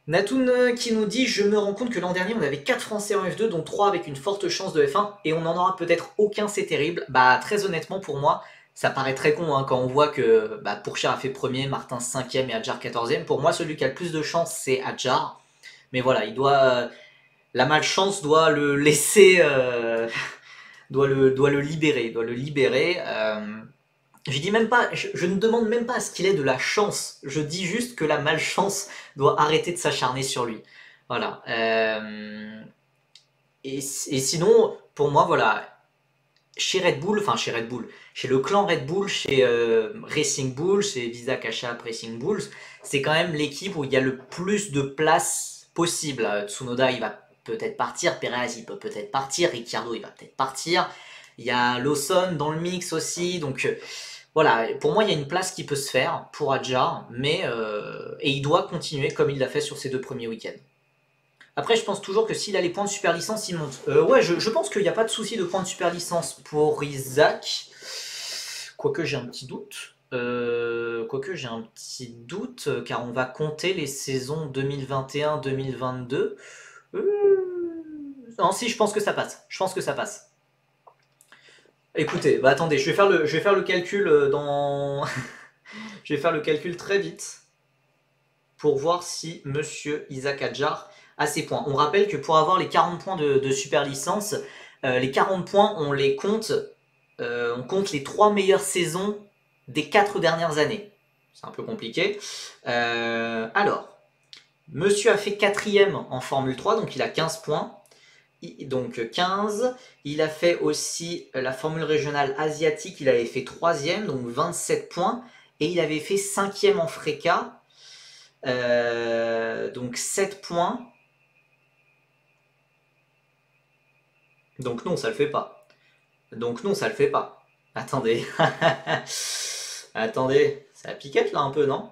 Natoun qui nous dit: je me rends compte que l'an dernier on avait 4 Français en F2 dont 3 avec une forte chance de F1 et on n'en aura peut-être aucun, c'est terrible. Bah très honnêtement pour moi ça paraît très con hein, quand on voit que bah, Pourchaire a fait premier, Martin 5ème et Adjar 14ème. Pour moi celui qui a le plus de chance c'est Adjar. Mais voilà, la malchance doit le laisser, doit le libérer. Je dis même pas, je ne demande même pas à ce qu'il ait de la chance. Je dis juste que la malchance doit arrêter de s'acharner sur lui. Voilà. Et sinon, pour moi, voilà, chez Red Bull, enfin chez Red Bull, chez le clan Red Bull, chez Racing Bull, chez Visa Cacha Racing Bulls, c'est quand même l'équipe où il y a le plus de place possible. Tsunoda, il va peut-être partir, Perez, il peut peut-être partir, Ricciardo, il va peut-être partir. Il y a Lawson dans le mix aussi, donc voilà, pour moi il y a une place qui peut se faire pour Adjar, mais et il doit continuer comme il l'a fait sur ses 2 premiers week-ends. Après, je pense toujours que s'il a les points de super licence, il monte. Ouais, je pense qu'il n'y a pas de souci de points de super licence pour Isaac. Quoique j'ai un petit doute. Car on va compter les saisons 2021-2022. Non, si, je pense que ça passe. Je pense que ça passe. Écoutez, bah attendez, je vais faire le calcul dans... je vais faire le calcul très vite pour voir si Monsieur Isaac Adjar a ses points. On rappelle que pour avoir les 40 points de super licence, les 40 points, on les compte, on compte les 3 meilleures saisons des 4 dernières années. C'est un peu compliqué. Alors, Monsieur a fait 4ème en Formule 3, donc il a 15 points. Donc 15, il a fait aussi la formule régionale asiatique, il avait fait 3ème, donc 27 points, et il avait fait 5ème en Freca, donc 7 points. Donc non, ça le fait pas. Attendez. Attendez, c'est la piquette là un peu, non?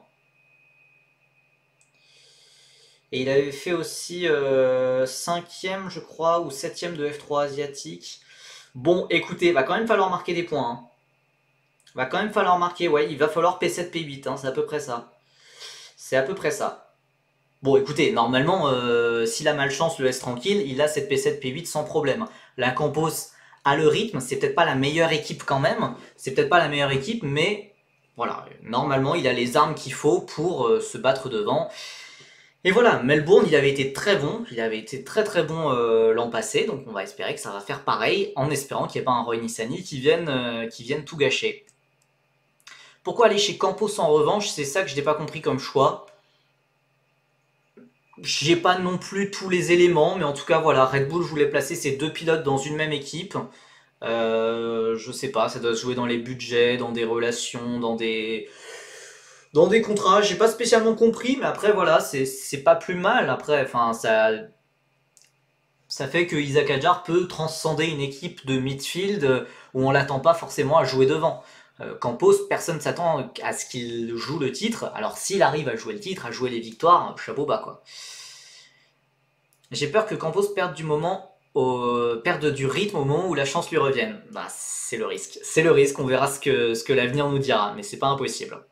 Et il avait fait aussi 5ème, je crois, ou 7ème de F3 asiatique. Bon, écoutez, va quand même falloir marquer des points. Hein. Va quand même falloir marquer, ouais, il va falloir P7, P8, hein, c'est à peu près ça. C'est à peu près ça. Bon, écoutez, normalement, si la malchance le laisse tranquille, il a cette P7, P8 sans problème. La Campos a le rythme, c'est peut-être pas la meilleure équipe quand même, c'est peut-être pas la meilleure équipe, mais voilà, normalement il a les armes qu'il faut pour se battre devant. Et voilà, Melbourne, il avait été très bon, il avait été très très bon l'an passé, donc on va espérer que ça va faire pareil, en espérant qu'il n'y ait pas un Roy Nissany qui vienne tout gâcher. Pourquoi aller chez Campos en revanche? C'est ça que je n'ai pas compris comme choix. J'ai pas non plus tous les éléments, mais en tout cas voilà, Red Bull voulait placer ces deux pilotes dans une même équipe. Je sais pas, ça doit se jouer dans les budgets, dans des relations, dans des contrats. J'ai pas spécialement compris, mais après voilà, c'est pas plus mal. Après, enfin ça fait que Isaac Hadjar peut transcender une équipe de midfield où on l'attend pas forcément à jouer devant. Campos, personne s'attend à ce qu'il joue le titre. Alors s'il arrive à jouer le titre, à jouer les victoires, chapeau bas quoi. J'ai peur que Campos perde du rythme au moment où la chance lui revienne. Bah, c'est le risque. C'est le risque, on verra ce que l'avenir nous dira, mais c'est pas impossible.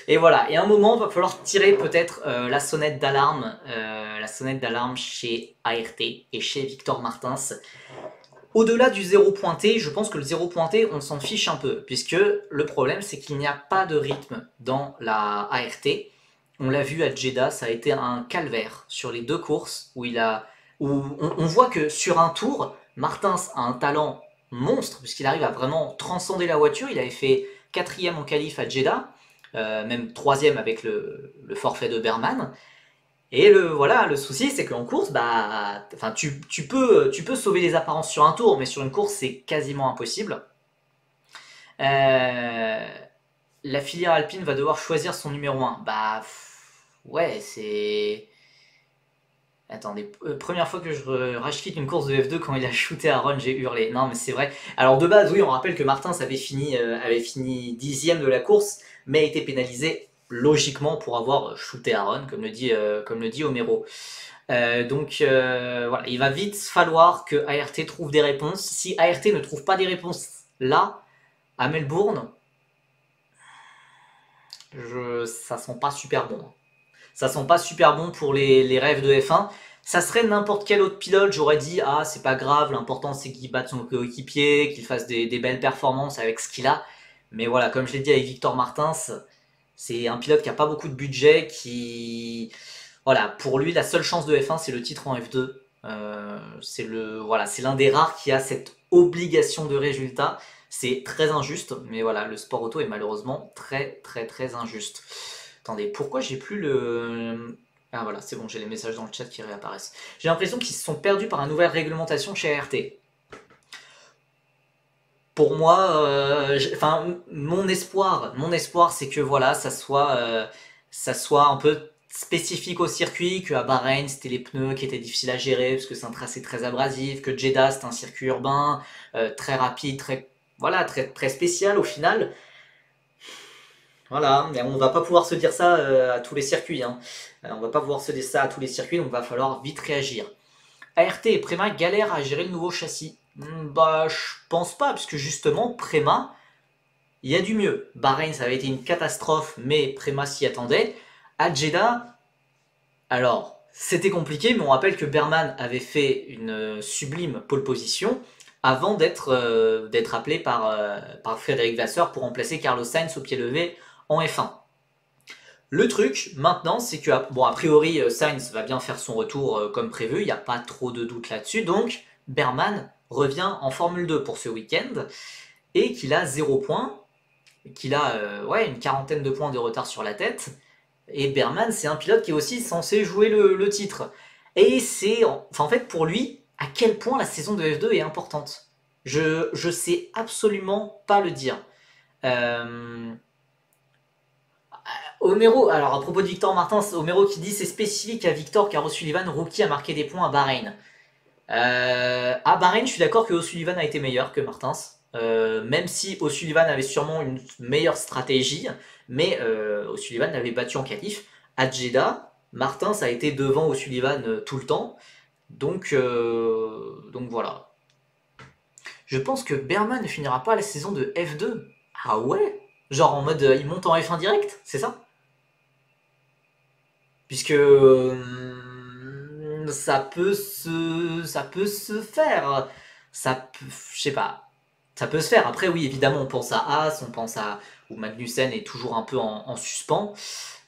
Et voilà, et à un moment, il va falloir tirer peut-être la sonnette d'alarme chez ART et chez Victor Martins. Au-delà du zéro pointé, je pense que le zéro pointé, on s'en fiche un peu, puisque le problème, c'est qu'il n'y a pas de rythme dans la ART. On l'a vu à Jeddah, ça a été un calvaire sur les deux courses où on voit que sur un tour, Martins a un talent monstre puisqu'il arrive à vraiment transcender la voiture. Il avait fait 4e en qualif à Jeddah, même 3e avec le forfait de Berman. Et voilà, le souci, c'est qu'en course, bah, enfin, tu peux sauver les apparences sur un tour, mais sur une course, c'est quasiment impossible. La filière alpine va devoir choisir son numéro 1. Bah, ouais, c'est... Attendez, première fois que je rage-quitte une course de F2 quand il a shooté Aaron, j'ai hurlé. Non, mais c'est vrai. Alors de base, oui, on rappelle que Martins avait fini 10e de la course, mais a été pénalisé logiquement pour avoir shooté Aaron, comme le dit Homero. Donc voilà, il va vite falloir que ART trouve des réponses. Si ART ne trouve pas des réponses là, à Melbourne, ça sent pas super bon. Ça sent pas super bon pour les rêves de F1. Ça serait n'importe quel autre pilote, j'aurais dit, ah, c'est pas grave, l'important c'est qu'il batte son coéquipier, qu'il fasse des belles performances avec ce qu'il a. Mais voilà, comme je l'ai dit avec Victor Martins, c'est un pilote qui a pas beaucoup de budget, voilà, pour lui, la seule chance de F1, c'est le titre en F2. C'est l'un des rares qui a cette obligation de résultat. C'est très injuste, mais voilà, le sport auto est malheureusement très très très injuste. Attendez, pourquoi j'ai plus le... Ah voilà, c'est bon, j'ai les messages dans le chat qui réapparaissent. J'ai l'impression qu'ils se sont perdus par une nouvelle réglementation chez ART. Pour moi, mon espoir, c'est que voilà, ça soit un peu spécifique au circuit, qu'à Bahreïn c'était les pneus qui étaient difficiles à gérer parce que c'est un tracé très abrasif, que Jeddah c'est un circuit urbain très rapide, très très spécial au final. Voilà, mais on va pas pouvoir se dire ça à tous les circuits. Hein. On va pas pouvoir se dire ça à tous les circuits, donc va falloir vite réagir. ART et Prema galèrent à gérer le nouveau châssis. Bah, je pense pas, parce que justement, Prema, il y a du mieux. Bahreïn, ça avait été une catastrophe, mais Prema s'y attendait. À Jeddah, alors, c'était compliqué, mais on rappelle que Berman avait fait une sublime pole position avant d'être appelé par Frédéric Vasseur pour remplacer Carlos Sainz au pied levé en F1. Le truc maintenant, c'est que, bon, a priori, Sainz va bien faire son retour comme prévu, il n'y a pas trop de doute là-dessus, donc Berman revient en Formule 2 pour ce week-end et qu'il a 0 points, qu'il a une quarantaine de points de retard sur la tête. Et Berman, c'est un pilote qui est aussi censé jouer le titre. Et c'est, en fait, pour lui, à quel point la saison de F2 est importante. Je sais absolument pas le dire. Homero, alors à propos de Victor Martins, Homero qui dit c'est spécifique à Victor car O'Sullivan, rookie, a marqué des points à Bahreïn. À Bahreïn, je suis d'accord que O'Sullivan a été meilleur que Martins. Même si O'Sullivan avait sûrement une meilleure stratégie, mais O'Sullivan l'avait battu en qualif. À Jeddah, Martins a été devant O'Sullivan tout le temps, donc voilà. Je pense que Berman ne finira pas la saison de F2. Ah ouais? Genre en mode il monte en F1 direct, c'est ça? Puisque ça peut se faire. je sais pas, ça peut se faire. Après, oui, évidemment, on pense à As, on pense à où Magnussen est toujours un peu en suspens.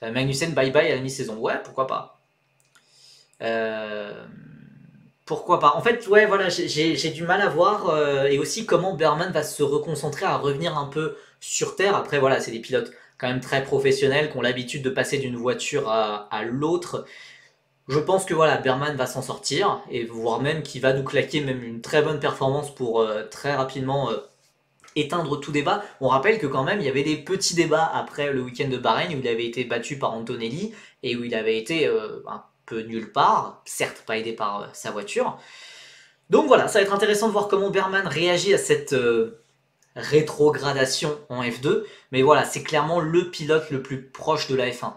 Magnussen bye bye à la mi-saison, ouais, pourquoi pas. Pourquoi pas. En fait, ouais, voilà, j'ai du mal à voir et aussi comment Berman va se reconcentrer à revenir un peu sur Terre. Après, voilà, c'est des pilotes quand même très professionnels qui ont l'habitude de passer d'une voiture à l'autre. Je pense que voilà, Berman va s'en sortir et voire même qu'il va nous claquer même une très bonne performance pour très rapidement éteindre tout débat. On rappelle que quand même il y avait des petits débats après le week-end de Bahreïn où il avait été battu par Antonelli et où il avait été un peu nulle part, certes pas aidé par sa voiture. Donc voilà, ça va être intéressant de voir comment Berman réagit à cette rétrogradation en F2, mais voilà, c'est clairement le pilote le plus proche de la F1.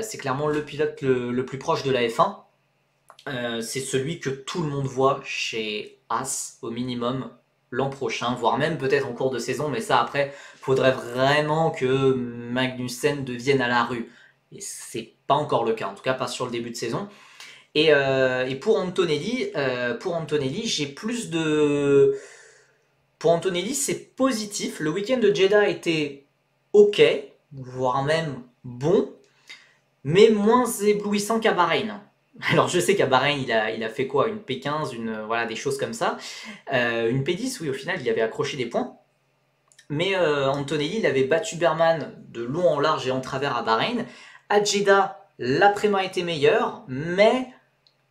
C'est clairement le pilote le plus proche de la F1. C'est celui que tout le monde voit chez As au minimum l'an prochain, voire même peut-être en cours de saison, mais ça après, faudrait vraiment que Magnussen devienne à la rue. Et c'est pas encore le cas, en tout cas pas sur le début de saison. Et pour Antonelli, j'ai plus de... Pour Antonelli, c'est positif. Le week-end de Jeddah était ok, voire même bon, mais moins éblouissant qu'à Bahreïn. Alors je sais qu'à Bahreïn, il a fait quoi? Une P15, voilà, des choses comme ça. Une P10, oui, au final, il avait accroché des points. Mais Antonelli, il avait battu Berman de long en large et en travers à Bahreïn. À Jeddah, l'après-midi était meilleur, mais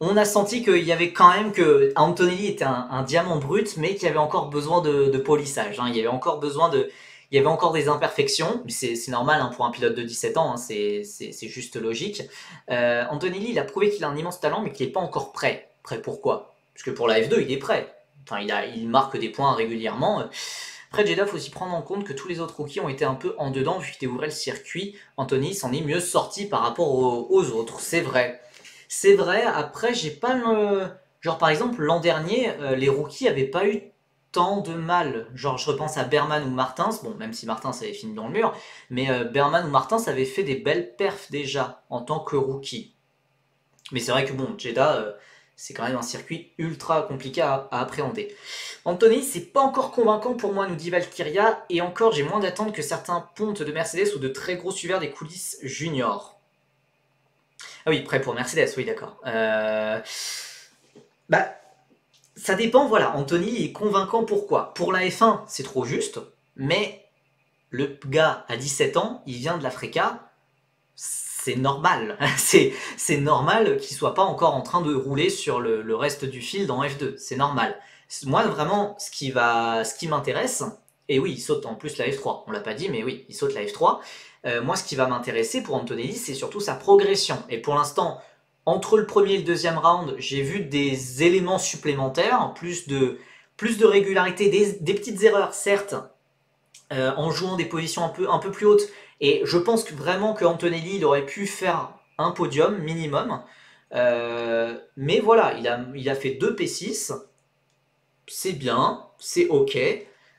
on a senti qu'il y avait quand même que Antonelli était un diamant brut, mais qu'il y avait encore besoin de polissage. Hein. Il y avait encore besoin de, il y avait encore des imperfections. C'est normal hein, pour un pilote de 17 ans, hein, c'est juste logique. Antonelli, il a prouvé qu'il a un immense talent, mais qu'il n'est pas encore prêt. Prêt pourquoi? Parce que pour la F2, il est prêt. Enfin, il marque des points régulièrement. Après Jeddah, il faut aussi prendre en compte que tous les autres rookies ont été un peu en dedans vu qu'il découvrait le circuit. Anthony s'en est mieux sorti par rapport aux autres, c'est vrai. C'est vrai, après, j'ai pas le... Genre, par exemple, l'an dernier, les rookies avaient pas eu tant de mal. Genre, je repense à Berman ou Martins, bon, même si Martins avait fini dans le mur, mais Berman ou Martins avaient fait des belles perfs déjà en tant que rookie. Mais c'est vrai que bon, Jeddah, c'est quand même un circuit ultra compliqué à appréhender. Anthony, c'est pas encore convaincant pour moi, nous dit Valkyria, et encore, j'ai moins d'attentes que certains pontes de Mercedes ou de très gros suiveurs des coulisses juniors. Ah oui, prêt pour Mercedes, oui, d'accord. Bah, ça dépend, voilà. Anthony est convaincant, pourquoi? Pour la F1, c'est trop juste, mais le gars à 17 ans, il vient de l'Africa, c'est normal. c'est normal qu'il soit pas encore en train de rouler sur le reste du fil dans F2, c'est normal. Moi, vraiment, ce qui m'intéresse, et oui, il saute en plus la F3, on l'a pas dit, mais oui, il saute la F3. Moi, ce qui va m'intéresser pour Antonelli, c'est surtout sa progression. Et pour l'instant, entre le premier et le deuxième round, j'ai vu des éléments supplémentaires, plus de régularité, des petites erreurs, certes, en jouant des positions un peu plus hautes. Et je pense que vraiment que Antonelli, il aurait pu faire un podium minimum. Mais voilà, il a fait 2 P6. C'est bien, c'est ok.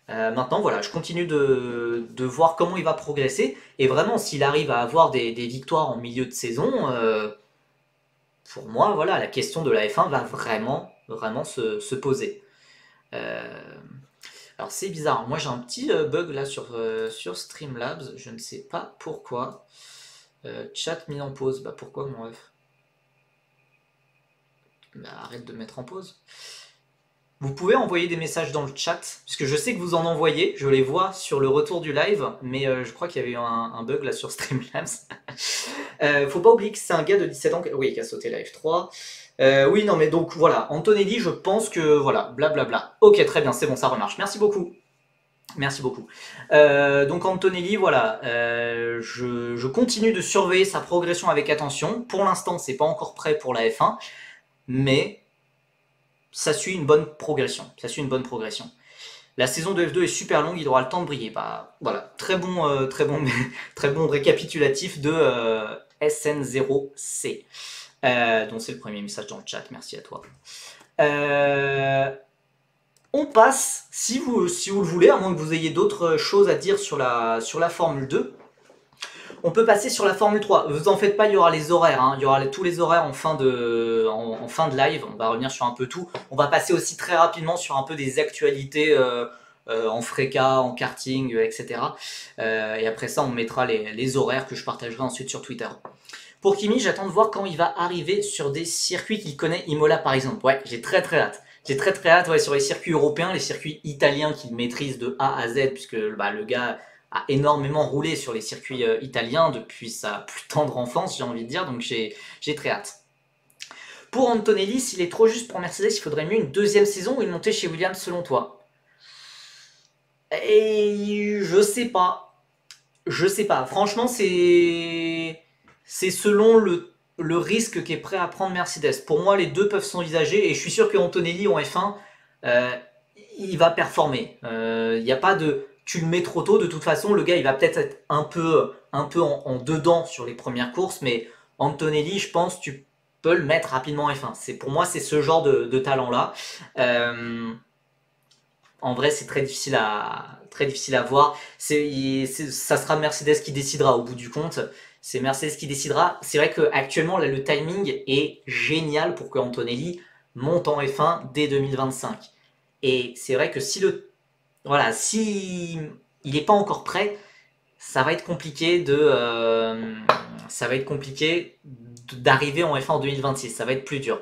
Maintenant, voilà, je continue de voir comment il va progresser. Et vraiment, s'il arrive à avoir des victoires en milieu de saison, pour moi, voilà, la question de la F1 va vraiment, vraiment se poser. Alors c'est bizarre, moi j'ai un petit bug là sur Streamlabs, je ne sais pas pourquoi. Chat mis en pause, bah pourquoi mon ref? Bah, arrête de mettre en pause. Vous pouvez envoyer des messages dans le chat, puisque je sais que vous en envoyez, je les vois sur le retour du live, mais je crois qu'il y avait eu un bug là sur Streamlabs. Faut pas oublier que c'est un gars de 17 ans qui a sauté la F3. Oui, non, mais donc voilà, Antonelli, je pense que voilà, blablabla. Ok, très bien, c'est bon, ça remarche. Merci beaucoup. Merci beaucoup. Donc Antonelli, voilà, je continue de surveiller sa progression avec attention. Pour l'instant, c'est pas encore prêt pour la F1, mais ça suit une bonne progression. Ça suit une bonne progression. La saison de F2 est super longue, il aura le temps de briller. Bah, voilà, très bon, très bon récapitulatif de SN0C. Donc c'est le premier message dans le chat, merci à toi. On passe, si vous le voulez, à moins que vous ayez d'autres choses à dire sur la Formule 2, On peut passer sur la Formule 3. Vous en faites pas, il y aura les horaires. Hein. Il y aura tous les horaires en fin de live. On va revenir sur un peu tout. On va passer aussi très rapidement sur un peu des actualités en fréca, en karting, etc. Et après ça, on mettra les horaires que je partagerai ensuite sur Twitter. Pour Kimi, j'attends de voir quand il va arriver sur des circuits qu'il connaît, Imola par exemple. Ouais, j'ai très très hâte. J'ai très très hâte sur les circuits européens, les circuits italiens qu'il maîtrise de A à Z, puisque le gars a énormément roulé sur les circuits italiens depuis sa plus tendre enfance, j'ai envie de dire, donc j'ai très hâte. Pour Antonelli, s'il est trop juste pour Mercedes, il faudrait mieux une deuxième saison ou une montée chez Williams selon toi? Et je sais pas. Je sais pas. Franchement, c'est selon le risque qu'est prêt à prendre Mercedes. Pour moi, les deux peuvent s'envisager et je suis sûr que Antonelli en F1, il va performer. Il n'y a pas de tu le mets trop tôt. De toute façon, le gars, il va peut-être être un peu en dedans sur les premières courses, mais Antonelli, je pense, tu peux le mettre rapidement en F1. Pour moi, c'est ce genre de talent-là. En vrai, c'est très difficile à voir. Ça sera Mercedes qui décidera au bout du compte. C'est Mercedes qui décidera. C'est vrai qu'actuellement, là, le timing est génial pour que Antonelli monte en F1 dès 2025. Et c'est vrai que si il n'est pas encore prêt, ça va être compliqué d'arriver en F1 en 2026. Ça va être plus dur.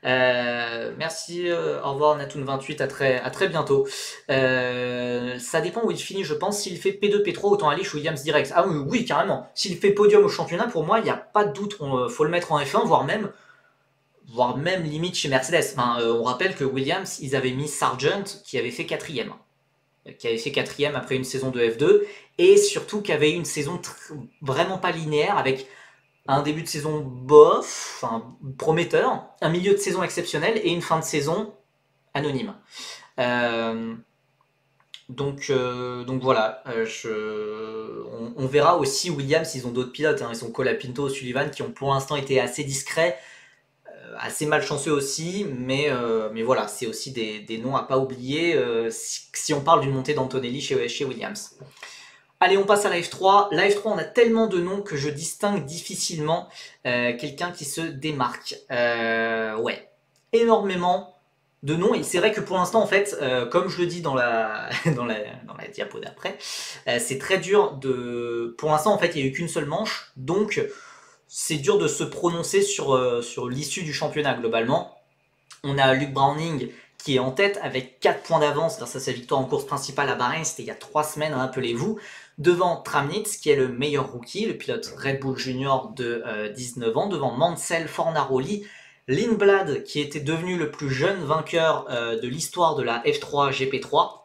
Merci, au revoir Natoun28, à très bientôt. Ça dépend où il finit, je pense. S'il fait P2, P3, autant aller chez Williams direct. Ah oui, carrément. S'il fait podium au championnat, pour moi, il n'y a pas de doute. Faut le mettre en F1, voire même limite chez Mercedes. On rappelle que Williams, ils avaient mis Sargent qui avait fait quatrième. Après une saison de F2. Et surtout qui avait eu une saison vraiment pas linéaire avec un début de saison bof, prometteur, un milieu de saison exceptionnel et une fin de saison anonyme. Donc voilà, on verra aussi Williams, ils ont d'autres pilotes, ils ont Colapinto, Sullivan qui ont pour l'instant été assez discrets, assez malchanceux aussi, mais voilà, c'est aussi des noms à pas oublier si on parle d'une montée d'Antonelli chez Williams. Allez, on passe à la F3. La F3, on a tellement de noms que je distingue difficilement quelqu'un qui se démarque. Ouais, énormément de noms. Et c'est vrai que pour l'instant, en fait, comme je le dis dans la diapo d'après, c'est très dur de... Pour l'instant, en fait, il n'y a eu qu'une seule manche. Donc, c'est dur de se prononcer sur l'issue du championnat, globalement. On a Luke Browning qui est en tête avec 4 points d'avance grâce à sa victoire en course principale à Bahreïn, c'était il y a 3 semaines, rappelez-vous, devant Tramnitz qui est le meilleur rookie, le pilote Red Bull Junior de 19 ans, devant Mansell Fornaroli, Lindblad qui était devenu le plus jeune vainqueur de l'histoire de la F3 GP3.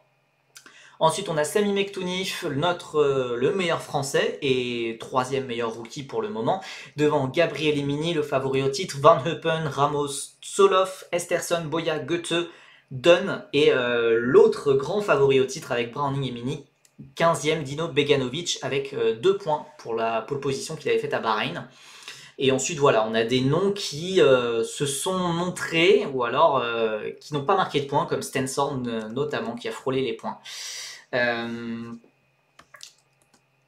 Ensuite, on a Sami Mektounif, le meilleur français et 3e meilleur rookie pour le moment, devant Gabriel Emini, le favori au titre, Van Huppen, Ramos, Soloff, Esterson, Boya, Goethe, Dunn et l'autre grand favori au titre avec Browning et Emini, 15e Dino Beganovic avec 2 points pour la pole position qu'il avait faite à Bahreïn. Et ensuite, voilà, on a des noms qui se sont montrés ou alors qui n'ont pas marqué de points, comme Stenson notamment, qui a frôlé les points.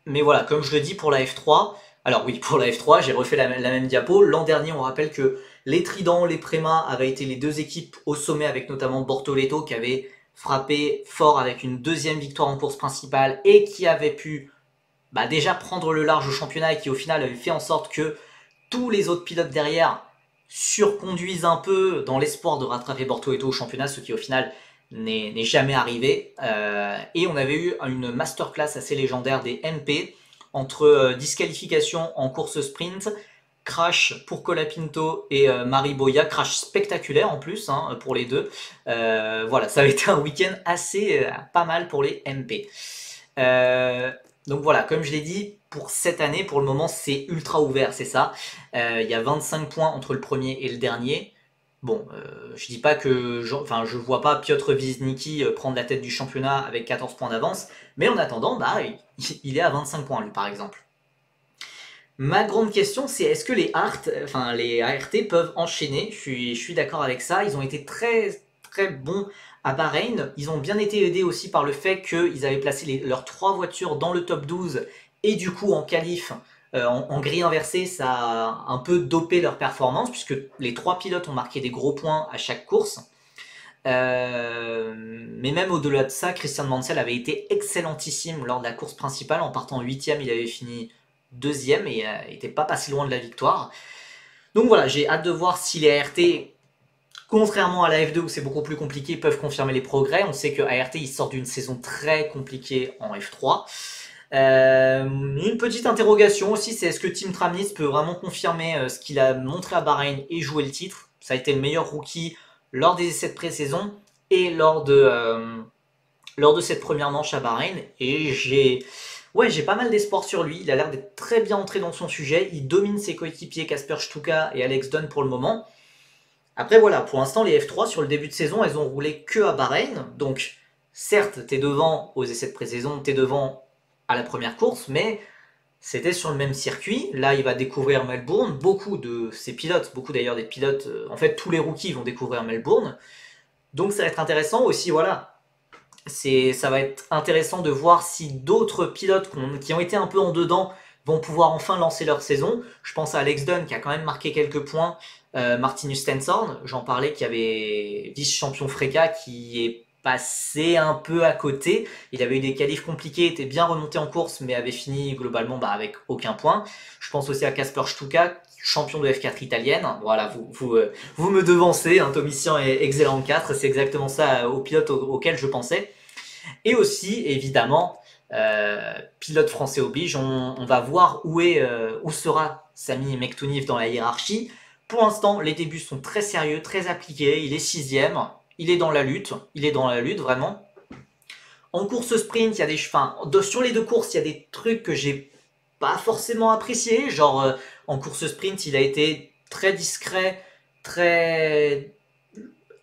Mais voilà, comme je le dis pour la F3, alors oui, pour la F3, j'ai refait la même diapo. L'an dernier, on rappelle que les Trident, les Prema avaient été les deux équipes au sommet, avec notamment Bortoleto qui avait frappé fort avec une 2e victoire en course principale et qui avait pu déjà prendre le large au championnat et qui au final avait fait en sorte que tous les autres pilotes derrière surconduisent un peu dans l'espoir de rattraper Bortoleto au championnat, ce qui au final n'est jamais arrivé. Et on avait eu une masterclass assez légendaire des MP entre disqualification en course sprint, crash pour Colapinto et Mari Boya, crash spectaculaire en plus pour les deux. Voilà, ça avait été un week-end assez pas mal pour les MP. Donc voilà, comme je l'ai dit, pour cette année, pour le moment, c'est ultra ouvert, c'est ça. Il y a 25 points entre le premier et le dernier. Bon, je dis pas que... je vois pas Piotr Wisnicki prendre la tête du championnat avec 14 points d'avance, mais en attendant, il est à 25 points, lui, par exemple. Ma grande question, c'est est-ce que les ART peuvent enchaîner? Je suis d'accord avec ça. Ils ont été très, très bons à Bahreïn. Ils ont bien été aidés aussi par le fait qu'ils avaient placé leurs 3 voitures dans le top 12 Et du coup, en qualif, en grille inversée, ça a un peu dopé leur performance, puisque les 3 pilotes ont marqué des gros points à chaque course. Mais même au-delà de ça, Christian Mansell avait été excellentissime lors de la course principale. En partant 8ème, il avait fini 2ème et n'était pas passé loin de la victoire. Donc voilà, j'ai hâte de voir si les ART, contrairement à la F2 où c'est beaucoup plus compliqué, peuvent confirmer les progrès. On sait que ART, ils sortent d'une saison très compliquée en F3. Une petite interrogation aussi, c'est est-ce que Tim Tramnitz peut vraiment confirmer ce qu'il a montré à Bahreïn et jouer le titre. Ça a été le meilleur rookie lors des essais de pré-saison et lors de cette première manche à Bahreïn. Et j'ai pas mal d'espoir sur lui. Il a l'air d'être très bien entré dans son sujet. Il domine ses coéquipiers Kasper Stuka et Alex Dunn pour le moment. Après voilà, pour l'instant les F3 sur le début de saison, elles ont roulé que à Bahreïn. Donc certes, t'es devant aux essais de pré-saison, t'es devant à la première course, mais c'était sur le même circuit. Là, il va découvrir Melbourne. Beaucoup de ses pilotes, beaucoup d'ailleurs des pilotes, en fait, tous les rookies vont découvrir Melbourne. Donc, ça va être intéressant aussi, voilà. Ça va être intéressant de voir si d'autres pilotes qui ont été un peu en dedans vont pouvoir enfin lancer leur saison. Je pense à Alex Dunn qui a quand même marqué quelques points. Martinus Stenshorn, j'en parlais, qui avait vice-champion Freca, qui est passé un peu à côté. Il avait eu des qualifs compliqués, était bien remonté en course, mais avait fini globalement avec aucun point. Je pense aussi à Kasper Stuka, champion de F4 italienne. Voilà, vous me devancez, hein, Tomissian et Excellent 4, c'est exactement ça au pilote auquel je pensais. Et aussi, évidemment, pilote français oblige, on va voir où sera Sami Mektouniv dans la hiérarchie. Pour l'instant, les débuts sont très sérieux, très appliqués. Il est 6ème, il est dans la lutte vraiment. En course sprint, il y a sur les 2 courses, il y a des trucs que j'ai pas forcément appréciés. Genre, en course sprint, il a été très discret, très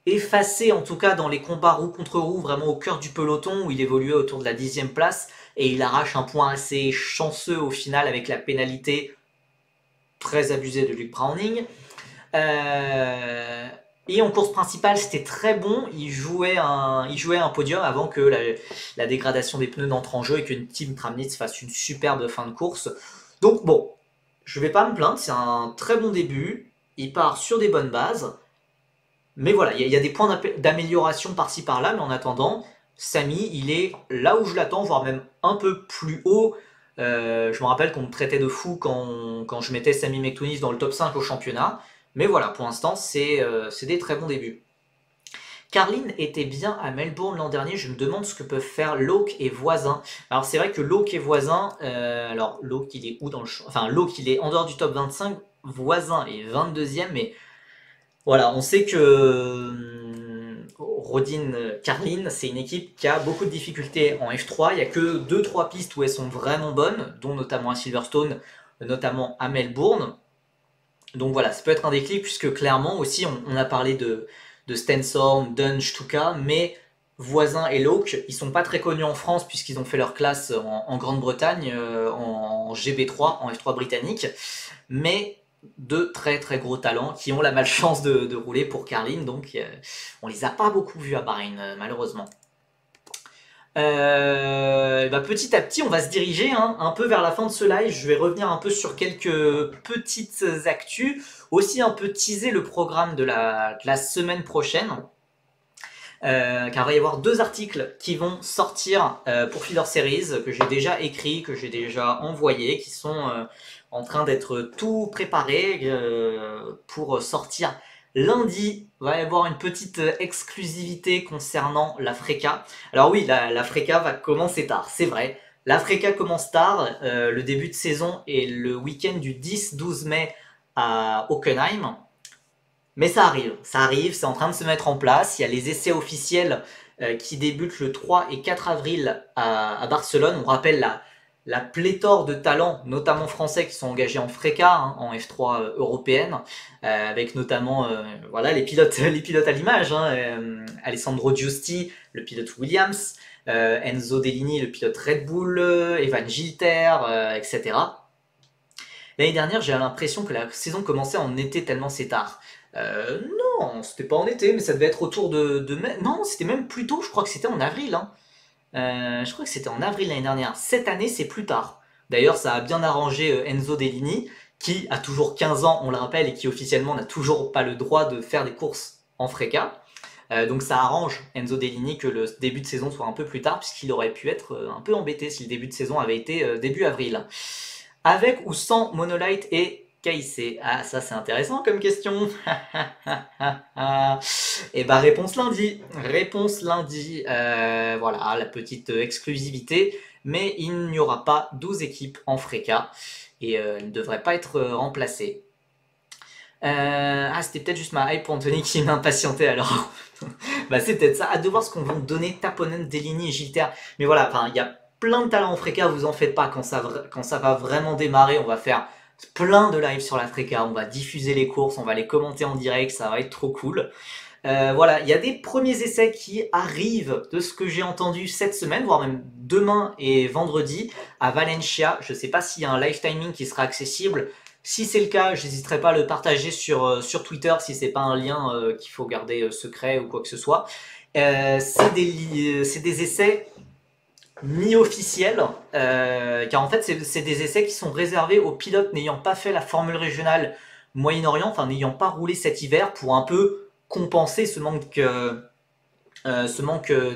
effacé en tout cas dans les combats roue contre roue, vraiment au cœur du peloton où il évoluait autour de la 10ème place et il arrache un point assez chanceux au final avec la pénalité très abusée de Luke Browning. Et en course principale, c'était très bon. Il jouait un podium avant que la dégradation des pneus n'entre en jeu et que Tim Tramnitz fasse une superbe fin de course. Donc bon, je vais pas me plaindre, c'est un très bon début. Il part sur des bonnes bases. Mais voilà, il y a des points d'amélioration par-ci par-là, mais en attendant, Sami, il est là où je l'attends, voire même un peu plus haut. Je me rappelle qu'on me traitait de fou quand je mettais Sami Mektouniv dans le top 5 au championnat. Mais voilà, pour l'instant, c'est des très bons débuts. Carlin était bien à Melbourne l'an dernier, je me demande ce que peuvent faire Locke et Voisin. Alors c'est vrai que Locke et Voisin, alors Locke il est où dans le enfin Locke il est en dehors du top 25, Voisin est 22ème, mais voilà, on sait que Rodin Carlin, c'est une équipe qui a beaucoup de difficultés en F3. Il n'y a que 2-3 pistes où elles sont vraiment bonnes, dont notamment à Silverstone, notamment à Melbourne. Donc voilà, ça peut être un déclic, puisque clairement aussi, on a parlé de Stenshorn, Dunn, Stuka, mais Voisin et Locke, ils sont pas très connus en France, puisqu'ils ont fait leur classe en Grande-Bretagne, en GB3, en F3 britannique. Mais de très très gros talents qui ont la malchance de rouler pour Carlin, donc on les a pas beaucoup vus à Bahreïn malheureusement. Petit à petit on va se diriger un peu vers la fin de ce live. Je vais revenir un peu sur quelques petites actus, aussi un peu teaser le programme de la semaine prochaine. Car il va y avoir 2 articles qui vont sortir pour Feeder Series, que j'ai déjà écrit, que j'ai déjà envoyé, qui sont en train d'être tout préparés pour sortir lundi. Il va y avoir une petite exclusivité concernant la Freca. Alors oui, la Freca va commencer tard, c'est vrai. La Freca commence tard, le début de saison est le week-end du 10-12 mai à Hockenheim. Mais ça arrive, c'est en train de se mettre en place. Il y a les essais officiels qui débutent le 3 et 4 avril à Barcelone. On rappelle la pléthore de talents, notamment français, qui sont engagés en Freca, en F3 européenne, avec notamment les pilotes à l'image, Alessandro Giusti, le pilote Williams, Enzo Dellini, le pilote Red Bull, Evan Gilter, etc. L'année dernière, j'ai l'impression que la saison commençait en été tellement c'est tard. Non, c'était pas en été, mais ça devait être autour de mai. Non, c'était même plus tôt, je crois que c'était en avril. Je crois que c'était en avril l'année dernière. Cette année, c'est plus tard. D'ailleurs, ça a bien arrangé Enzo Dellini, qui a toujours 15 ans, on le rappelle, et qui officiellement n'a toujours pas le droit de faire des courses en FRECA. Donc ça arrange Enzo Dellini que le début de saison soit un peu plus tard, puisqu'il aurait pu être un peu embêté si le début de saison avait été début avril. Avec ou sans Monolight et KIC? Ah, ça c'est intéressant comme question. Et bah réponse lundi. Réponse lundi. Voilà, la petite exclusivité. Mais il n'y aura pas 12 équipes en FRECA. Et elles ne devraient pas être remplacées. C'était peut-être juste ma hype pour Anthony qui m'impatientait alors. Bah c'est peut-être ça. Hâte de voir ce qu'on va donner Taponen, Dellini et Gilter. Mais voilà, enfin il y a plein de talents en FRECA, vous en faites pas. Quand ça va vraiment démarrer, on va faire plein de lives sur la FRECA, on va diffuser les courses, on va les commenter en direct, ça va être trop cool. Voilà, il y a des premiers essais qui arrivent de ce que j'ai entendu cette semaine, voire même demain et vendredi à Valencia. Je sais pas s'il y a un live timing qui sera accessible. Si c'est le cas, je n'hésiterai pas à le partager sur Twitter si c'est pas un lien qu'il faut garder secret ou quoi que ce soit. C'est des essais mi-officiels, car en fait c'est des essais qui sont réservés aux pilotes n'ayant pas fait la formule régionale Moyen-Orient, enfin n'ayant pas roulé cet hiver pour un peu compenser ce manque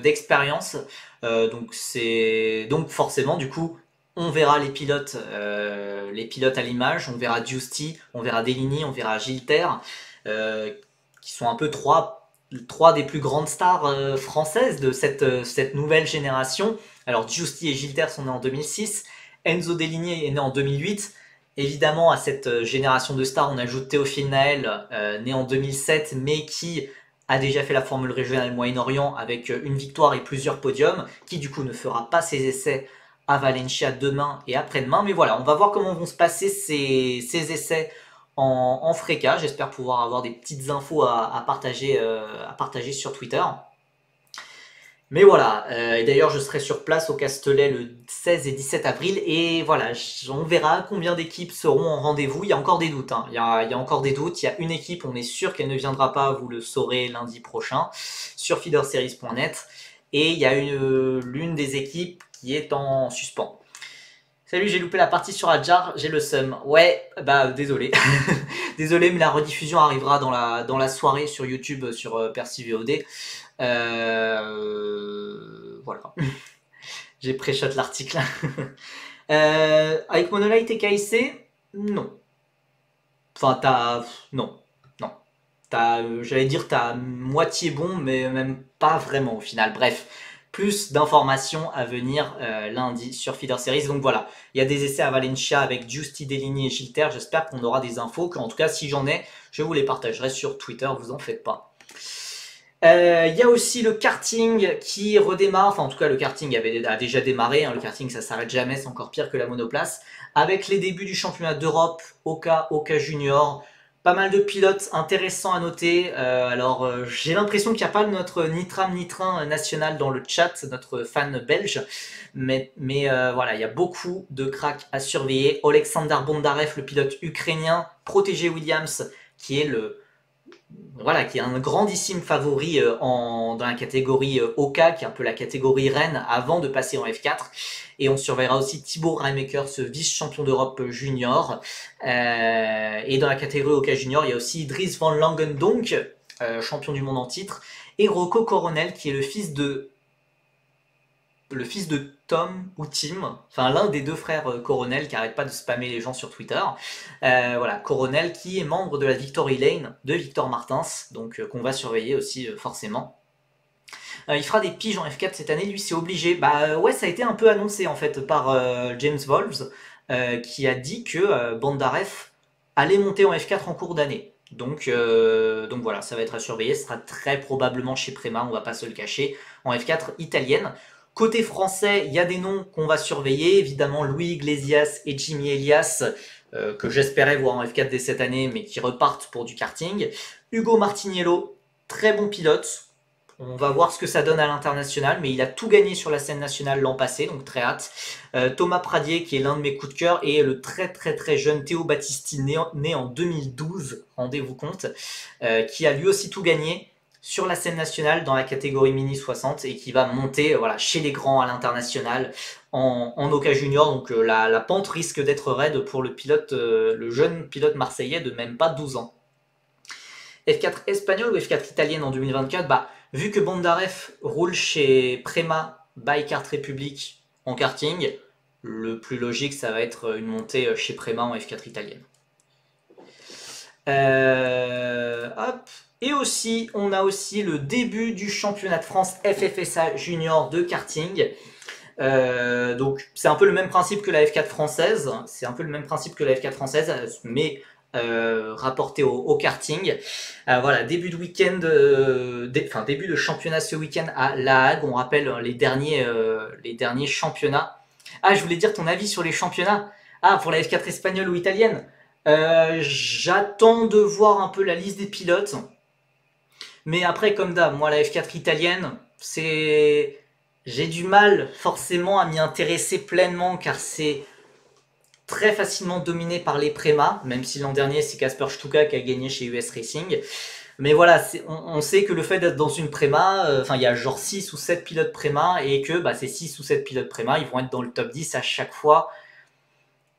d'expérience. Donc forcément du coup on verra les pilotes à l'image, on verra Giusti, on verra Dellini, on verra Gilter, qui sont un peu trois des plus grandes stars françaises de cette nouvelle génération. Alors Giusti et Gilter sont nés en 2006, Enzo Dellini est né en 2008. Évidemment, à cette génération de stars, on ajoute Théophile Naël, né en 2007, mais qui a déjà fait la formule régionale Moyen-Orient avec une victoire et plusieurs podiums, qui du coup ne fera pas ses essais à Valencia demain et après-demain. Mais voilà, on va voir comment vont se passer ces essais en FRECA. J'espère pouvoir avoir des petites infos à partager sur Twitter. Mais voilà, et d'ailleurs je serai sur place au Castellet le 16 et 17 avril, et voilà, on verra combien d'équipes seront en rendez-vous. Il y a encore des doutes, hein. Il y a encore des doutes. Il y a une équipe, on est sûr qu'elle ne viendra pas, vous le saurez lundi prochain, sur feederseries.net, et il y a l'une des équipes qui est en suspens. Salut, j'ai loupé la partie sur Adjar, j'ai le seum. Ouais, bah désolé. Désolé, mais la rediffusion arrivera dans la soirée sur YouTube, sur Percy VOD. Voilà. J'ai pré-shot l'article. Avec Monolight et KIC, non. Enfin, non. Non. J'allais dire t'as moitié bon, mais même pas vraiment au final. Bref. Plus d'informations à venir lundi sur Feeder Series. Donc voilà, il y a des essais à Valencia avec Giusti, Dellini et Gilter. J'espère qu'on aura des infos. En tout cas, si j'en ai, je vous les partagerai sur Twitter. Vous en faites pas. Il y a aussi le karting qui redémarre. Enfin, en tout cas, le karting a déjà démarré. Hein. Le karting, ça s'arrête jamais. C'est encore pire que la monoplace. Avec les débuts du championnat d'Europe, Oka Junior. Pas mal de pilotes intéressants à noter. J'ai l'impression qu'il n'y a pas notre Nitram national dans le chat, notre fan belge. Mais voilà, il y a beaucoup de cracks à surveiller. Oleksandr Bondarev, le pilote ukrainien, protégé Williams, qui est un grandissime favori dans la catégorie Oka, qui est un peu la catégorie reine avant de passer en F4. Et on surveillera aussi Thibaut Reimakers, ce vice-champion d'Europe junior. Et dans la catégorie Oka junior, il y a aussi Dries van Langendonk, champion du monde en titre, et Rocco Coronel, qui est le fils de Tom ou Tim, enfin l'un des deux frères Coronel qui arrête pas de spammer les gens sur Twitter. Voilà, Coronel qui est membre de la Victory Lane de Victor Martins, donc qu'on va surveiller aussi forcément. Il fera des piges en F4 cette année, lui c'est obligé. Bah ouais, ça a été un peu annoncé en fait par James Wolves, qui a dit que Bondarev allait monter en F4 en cours d'année. Donc voilà, ça va être à surveiller, ce sera très probablement chez Prema, on va pas se le cacher, en F4 italienne. Côté français, il y a des noms qu'on va surveiller, évidemment Louis Iglesias et Jimmy Elias, que j'espérais voir en F4 dès cette année, mais qui repartent pour du karting. Hugo Martiniello, très bon pilote. On va voir ce que ça donne à l'international, mais il a tout gagné sur la scène nationale l'an passé, donc très hâte. Thomas Pradier, qui est l'un de mes coups de cœur, et le très très très jeune Théo Battisti, né en 2012, rendez-vous compte, qui a lui aussi tout gagné. sur la scène nationale dans la catégorie mini 60 et qui va monter voilà, chez les grands à l'international en Oka Junior. Donc la pente risque d'être raide pour le jeune pilote marseillais de même pas 12 ans. F4 espagnole ou F4 italienne en 2024, bah, vu que Bondaref roule chez Prema by Kart Republic en karting, le plus logique ça va être une montée chez Prema en F4 italienne. Hop. Et aussi, on a aussi le début du championnat de France FFSA Junior de karting. Donc c'est un peu le même principe que la F4 française, mais rapporté au karting. Voilà, début de week-end, début de championnat ce week-end à La Hague. On rappelle les derniers championnats. Ah, je voulais dire ton avis sur les championnats. Ah, pour la F4 espagnole ou italienne. J'attends de voir un peu la liste des pilotes. Mais après, comme d'hab, moi la F4 italienne, j'ai du mal forcément à m'y intéresser pleinement car c'est très facilement dominé par les Prema, même si l'an dernier c'est Kasper Stuka qui a gagné chez US Racing. Mais voilà, on sait que le fait d'être dans une Prema, il y a genre 6 ou 7 pilotes Prema et que ces 6 ou 7 pilotes Prema, ils vont être dans le top 10 à chaque fois.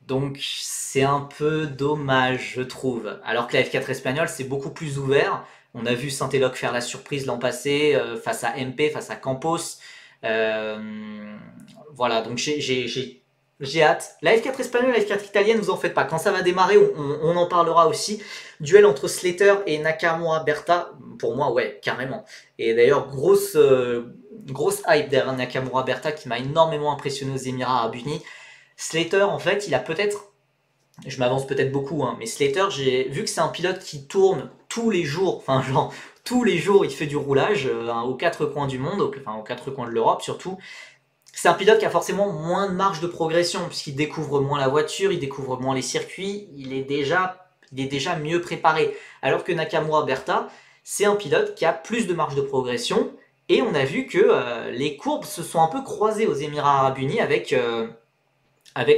Donc c'est un peu dommage, je trouve. Alors que la F4 espagnole, c'est beaucoup plus ouvert. On a vu Saint-Eloc faire la surprise l'an passé face à MP, face à Campos. Voilà, donc j'ai hâte. La F4 espagnole, la F4 italienne, vous en faites pas. Quand ça va démarrer, on en parlera aussi. Duel entre Slater et Nakamura Berta. Pour moi, ouais, carrément. Et d'ailleurs, grosse hype derrière Nakamura Berta qui m'a énormément impressionné aux Émirats Arabes Unis. Slater, en fait, il a peut-être... Je m'avance peut-être beaucoup, hein, mais Slater, j'ai vu que c'est un pilote qui tourne tous les jours. Enfin, genre, tous les jours, il fait du roulage aux quatre coins du monde, aux quatre coins de l'Europe surtout. C'est un pilote qui a forcément moins de marge de progression, puisqu'il découvre moins la voiture, il découvre moins les circuits, il est déjà mieux préparé. Alors que Nakamura Berta, c'est un pilote qui a plus de marge de progression, et on a vu que les courbes se sont un peu croisées aux Émirats Arabes Unis avec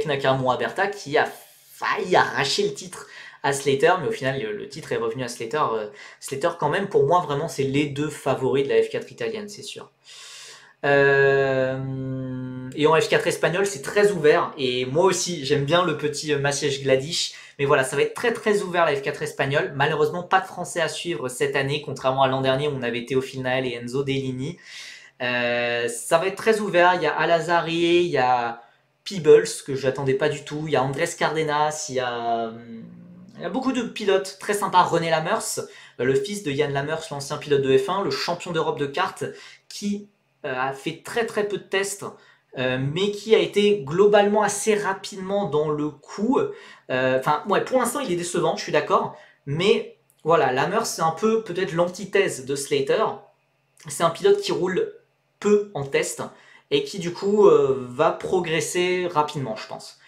Nakamura Berta qui a failli arracher le titre à Slater, mais au final le titre est revenu à Slater. Slater quand même, pour moi vraiment c'est les deux favoris de la F4 italienne, c'est sûr. Et en F4 espagnol, c'est très ouvert. Et moi aussi, j'aime bien le petit Maciej Gladish. Mais voilà, ça va être très très ouvert la F4 espagnole. Malheureusement, pas de Français à suivre cette année, contrairement à l'an dernier où on avait Théophile Nael et Enzo Dellini. Ça va être très ouvert. Il y a Alazari, il y a Peebles, que je n'attendais pas du tout. Il y a Andrés Cardenas, il y a beaucoup de pilotes très sympas. René Lamers, le fils de Yann Lamers, l'ancien pilote de F1, le champion d'Europe de kart, qui a fait très très peu de tests, mais qui a été globalement assez rapidement dans le coup. Pour l'instant il est décevant, je suis d'accord, mais voilà, Lamers c'est un peu peut-être l'antithèse de Slater. C'est un pilote qui roule peu en test et qui du coup va progresser rapidement, je pense.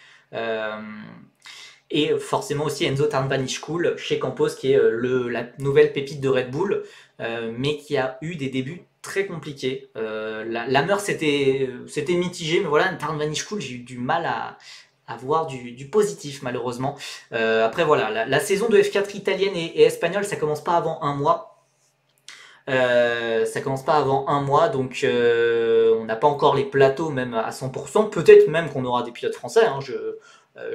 Et forcément aussi Enzo Tarnvanishkull chez Campos, qui est la nouvelle pépite de Red Bull, mais qui a eu des débuts très compliqués. Lamers c'était mitigé, mais voilà, Tarnvanishkull, j'ai eu du mal à voir du positif malheureusement. Après voilà, la saison de F4 italienne et espagnole, ça commence pas avant un mois. Donc on n'a pas encore les plateaux même à 100%. Peut-être même qu'on aura des pilotes français, hein,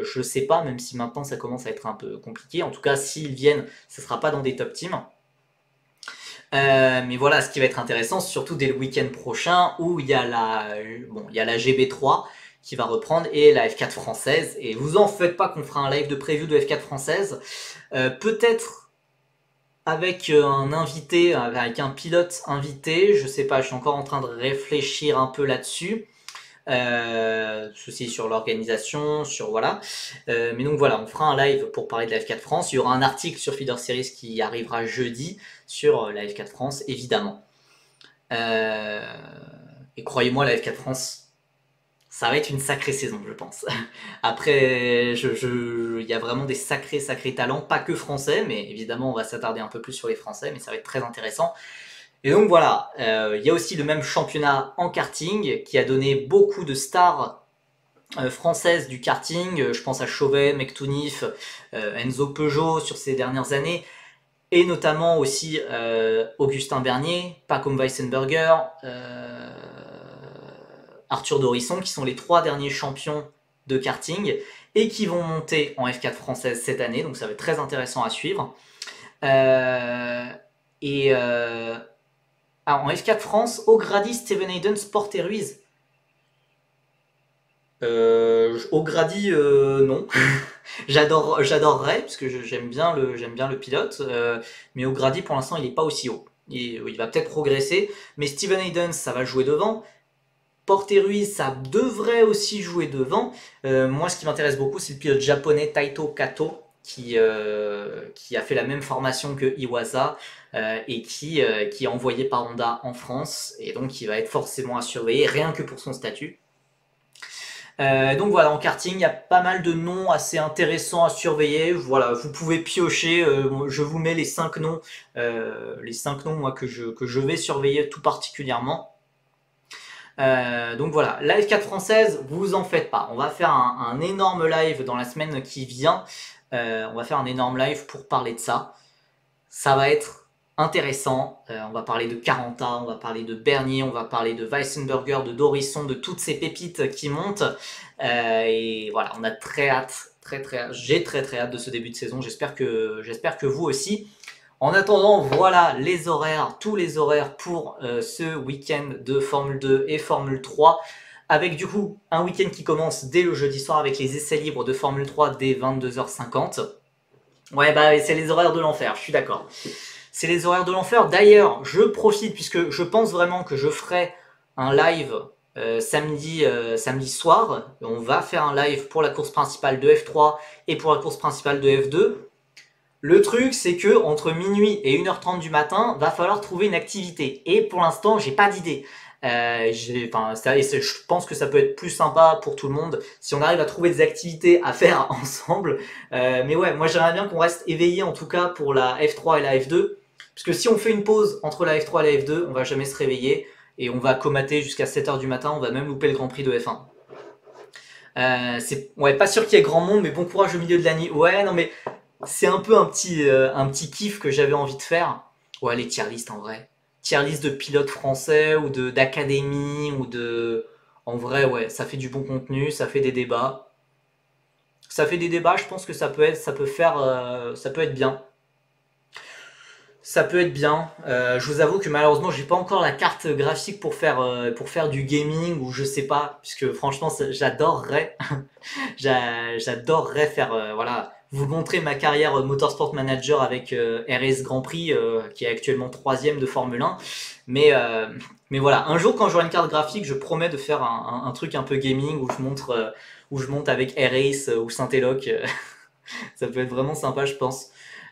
je sais pas, même si maintenant ça commence à être un peu compliqué. En tout cas, s'ils viennent, ce sera pas dans des top teams. Mais voilà, ce qui va être intéressant, surtout dès le week-end prochain, où il y a la GB3 qui va reprendre et la F4 française. Et vous en faites pas qu'on fera un live de preview de F4 française. Peut-être avec un invité, avec un pilote invité, je sais pas, je suis encore en train de réfléchir un peu là-dessus. Ceci sur l'organisation, sur voilà. Mais donc voilà, on fera un live pour parler de la F4 France. Il y aura un article sur Feeder Series qui arrivera jeudi sur la F4 France, évidemment. Et croyez-moi, la F4 France, ça va être une sacrée saison, je pense. Après, il y a vraiment des sacrés talents, pas que français, mais évidemment, on va s'attarder un peu plus sur les Français, mais ça va être très intéressant. Et donc voilà, il y a aussi le même championnat en karting qui a donné beaucoup de stars françaises du karting. Je pense à Chauvet, Mektounif, Enzo Peugeot sur ces dernières années. et notamment aussi Augustin Bernier, Pacom Weissenberger, Arthur Dorisson, qui sont les 3 derniers champions de karting et qui vont monter en F4 française cette année, donc ça va être très intéressant à suivre. Euh, et en F4 France, O'Grady, Steven Hayden, Sport et Ruiz. O'Grady, non. J'adorerais, parce que j'aime bien le pilote, mais O'Grady pour l'instant il n'est pas aussi haut. Il va peut-être progresser, mais Steven Hayden ça va jouer devant. Porter Ruiz, ça devrait aussi jouer devant. Moi, ce qui m'intéresse beaucoup, c'est le pilote japonais Taito Kato, qui a fait la même formation que Iwasa et qui est envoyé par Honda en France, et donc qui va être forcément à surveiller, rien que pour son statut. Donc voilà, en karting, il y a pas mal de noms assez intéressants à surveiller. Voilà, vous pouvez piocher. Je vous mets les 5 noms, moi que je vais surveiller tout particulièrement. Donc voilà, la F4 française, vous en faites pas. On va faire un énorme live dans la semaine qui vient. On va faire un énorme live pour parler de ça. Ça va être intéressant. On va parler de Caranta, on va parler de Bernier, on va parler de Weissenberger, de Dorisson, de toutes ces pépites qui montent. Et voilà, on a très hâte, très hâte. J'ai très hâte de ce début de saison. J'espère que vous aussi. En attendant, voilà les horaires, tous les horaires pour ce week-end de Formule 2 et Formule 3. Avec du coup un week-end qui commence dès le jeudi soir avec les essais libres de Formule 3 dès 22h50. Ouais, bah c'est les horaires de l'enfer, je suis d'accord. C'est les horaires de l'enfer. D'ailleurs, je profite puisque je pense vraiment que je ferai un live samedi soir. On va faire un live pour la course principale de F3 et pour la course principale de F2. Le truc, c'est que entre minuit et 1h30 du matin, va falloir trouver une activité. Et pour l'instant, j'ai pas d'idée. Je pense que ça peut être plus sympa pour tout le monde si on arrive à trouver des activités à faire ensemble. Mais ouais, moi j'aimerais bien qu'on reste éveillé en tout cas pour la F3 et la F2. Parce que si on fait une pause entre la F3 et la F2, on va jamais se réveiller. Et on va comater jusqu'à 7h du matin, on va même louper le Grand Prix de F1. Ouais, pas sûr qu'il y ait grand monde, mais bon courage au milieu de la nuit. Ouais, non mais c'est un peu un petit kiff que j'avais envie de faire. Ouais, les tier list en vrai. Tier list de pilotes français ou d'académie ou de... En vrai, ouais, ça fait du bon contenu, ça fait des débats. Ça fait des débats, je pense que ça peut être bien. Ça peut être bien. Je vous avoue que malheureusement, j'ai pas encore la carte graphique pour faire du gaming ou je sais pas, puisque franchement, j'adorerais, j'adorerais faire, voilà, vous montrer ma carrière Motorsport Manager avec RS Grand Prix, qui est actuellement 3ème de Formule 1. Mais voilà, un jour quand j'aurai une carte graphique, je promets de faire un truc un peu gaming où je monte avec RS ou Saint-Eloc. Ça peut être vraiment sympa, je pense.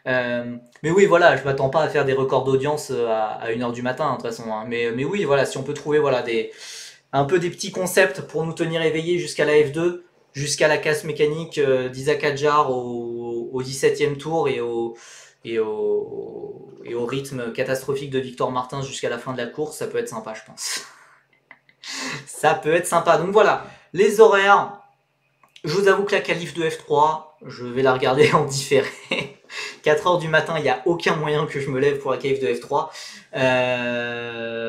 Mais oui, voilà, je m'attends pas à faire des records d'audience à 1h du matin, de toute façon. Hein. Mais oui, voilà, si on peut trouver voilà, un peu des petits concepts pour nous tenir éveillés jusqu'à la F2, jusqu'à la casse mécanique d'Isaac Hadjar au 17e tour et au rythme catastrophique de Victor Martins jusqu'à la fin de la course, ça peut être sympa, je pense. Ça peut être sympa. Donc voilà, les horaires. Je vous avoue que la qualif de F3, je vais la regarder en différé. 4h du matin, il n'y a aucun moyen que je me lève pour la qualif de F3.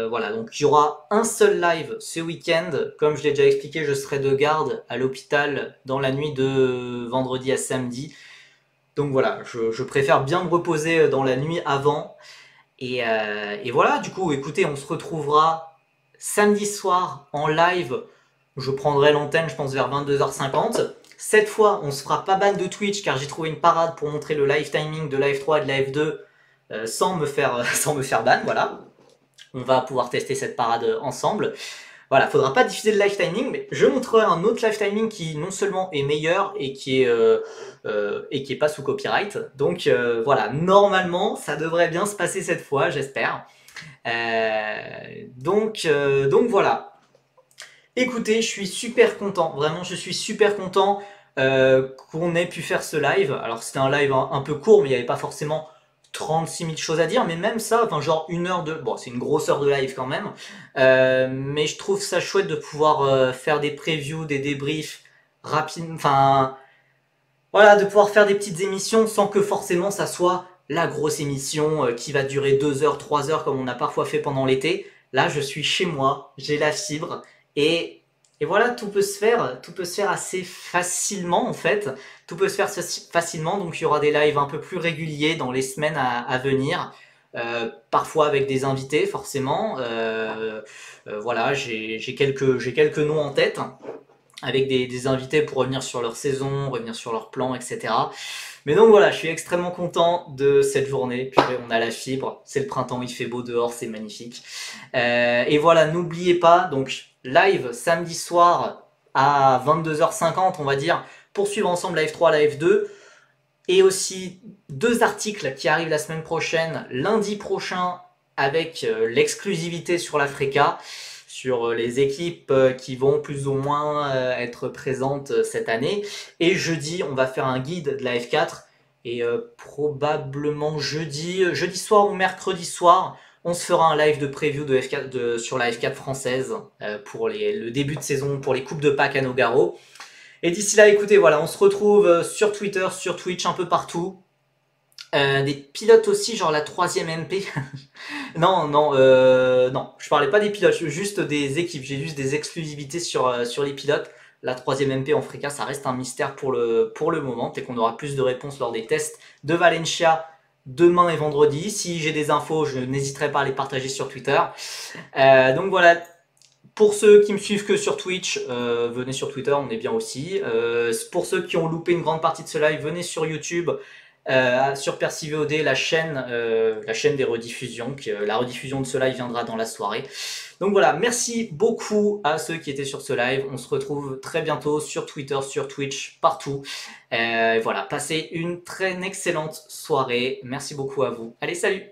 Voilà, donc il y aura un seul live ce week-end. Comme je l'ai déjà expliqué, je serai de garde à l'hôpital dans la nuit de vendredi à samedi. Donc voilà, je préfère bien me reposer dans la nuit avant. Et voilà, du coup, écoutez, on se retrouvera samedi soir en live. Je prendrai l'antenne, je pense, vers 22h50. Cette fois, on se fera pas ban de Twitch car j'ai trouvé une parade pour montrer le live timing de la F3 et de la F2 sans me faire ban. Voilà, on va pouvoir tester cette parade ensemble. Voilà, faudra pas diffuser le live timing, mais je montrerai un autre live timing qui non seulement est meilleur et qui est pas sous copyright. Donc voilà, normalement, ça devrait bien se passer cette fois, j'espère. Donc voilà. Écoutez, je suis super content, vraiment je suis super content qu'on ait pu faire ce live. Alors c'était un live un peu court, mais il n'y avait pas forcément 36 000 choses à dire, mais même ça, enfin genre 1 heure de... Bon, c'est une grosse heure de live quand même, mais je trouve ça chouette de pouvoir faire des previews, des débriefs rapides, enfin... Voilà, de pouvoir faire des petites émissions sans que forcément ça soit la grosse émission qui va durer 2 heures, 3 heures comme on a parfois fait pendant l'été. Là, je suis chez moi, j'ai la fibre et, et voilà, tout peut se faire assez facilement en fait. Tout peut se faire facilement, donc il y aura des lives un peu plus réguliers dans les semaines à venir. Parfois avec des invités forcément. Voilà, j'ai quelques noms en tête avec des invités pour revenir sur leur saison, revenir sur leurs plans, etc. Mais donc voilà, je suis extrêmement content de cette journée. Puis on a la fibre, c'est le printemps, il fait beau dehors, c'est magnifique. Et voilà, n'oubliez pas, donc live samedi soir à 22h50, on va dire, pour suivre ensemble la F3, la F2. Et aussi 2 articles qui arrivent la semaine prochaine, lundi prochain, avec l'exclusivité sur l'Africa, sur les équipes qui vont plus ou moins être présentes cette année. Et jeudi, on va faire un guide de la F4. Et probablement jeudi soir ou mercredi soir, on se fera un live de preview de F4, sur la F4 française pour le début de saison, pour les Coupes de Pâques à Nogaro. Et d'ici là, écoutez, voilà, on se retrouve sur Twitter, sur Twitch, un peu partout. Des pilotes aussi, genre la 3ème MP. Non, je parlais pas des pilotes, juste des équipes. J'ai juste des exclusivités sur les pilotes. La 3ème MP en Frika, ça reste un mystère pour le moment. Peut-être qu'on aura plus de réponses lors des tests de Valencia demain et vendredi. Si j'ai des infos, je n'hésiterai pas à les partager sur Twitter. Donc voilà, pour ceux qui me suivent que sur Twitch, venez sur Twitter, on est bien aussi. Pour ceux qui ont loupé une grande partie de ce live, venez sur YouTube, sur PersiVOD, la chaîne des rediffusions. La rediffusion de ce live viendra dans la soirée. Donc voilà, merci beaucoup à ceux qui étaient sur ce live. On se retrouve très bientôt sur Twitter, sur Twitch, partout. Voilà, passez une très excellente soirée. Merci beaucoup à vous. Allez, salut!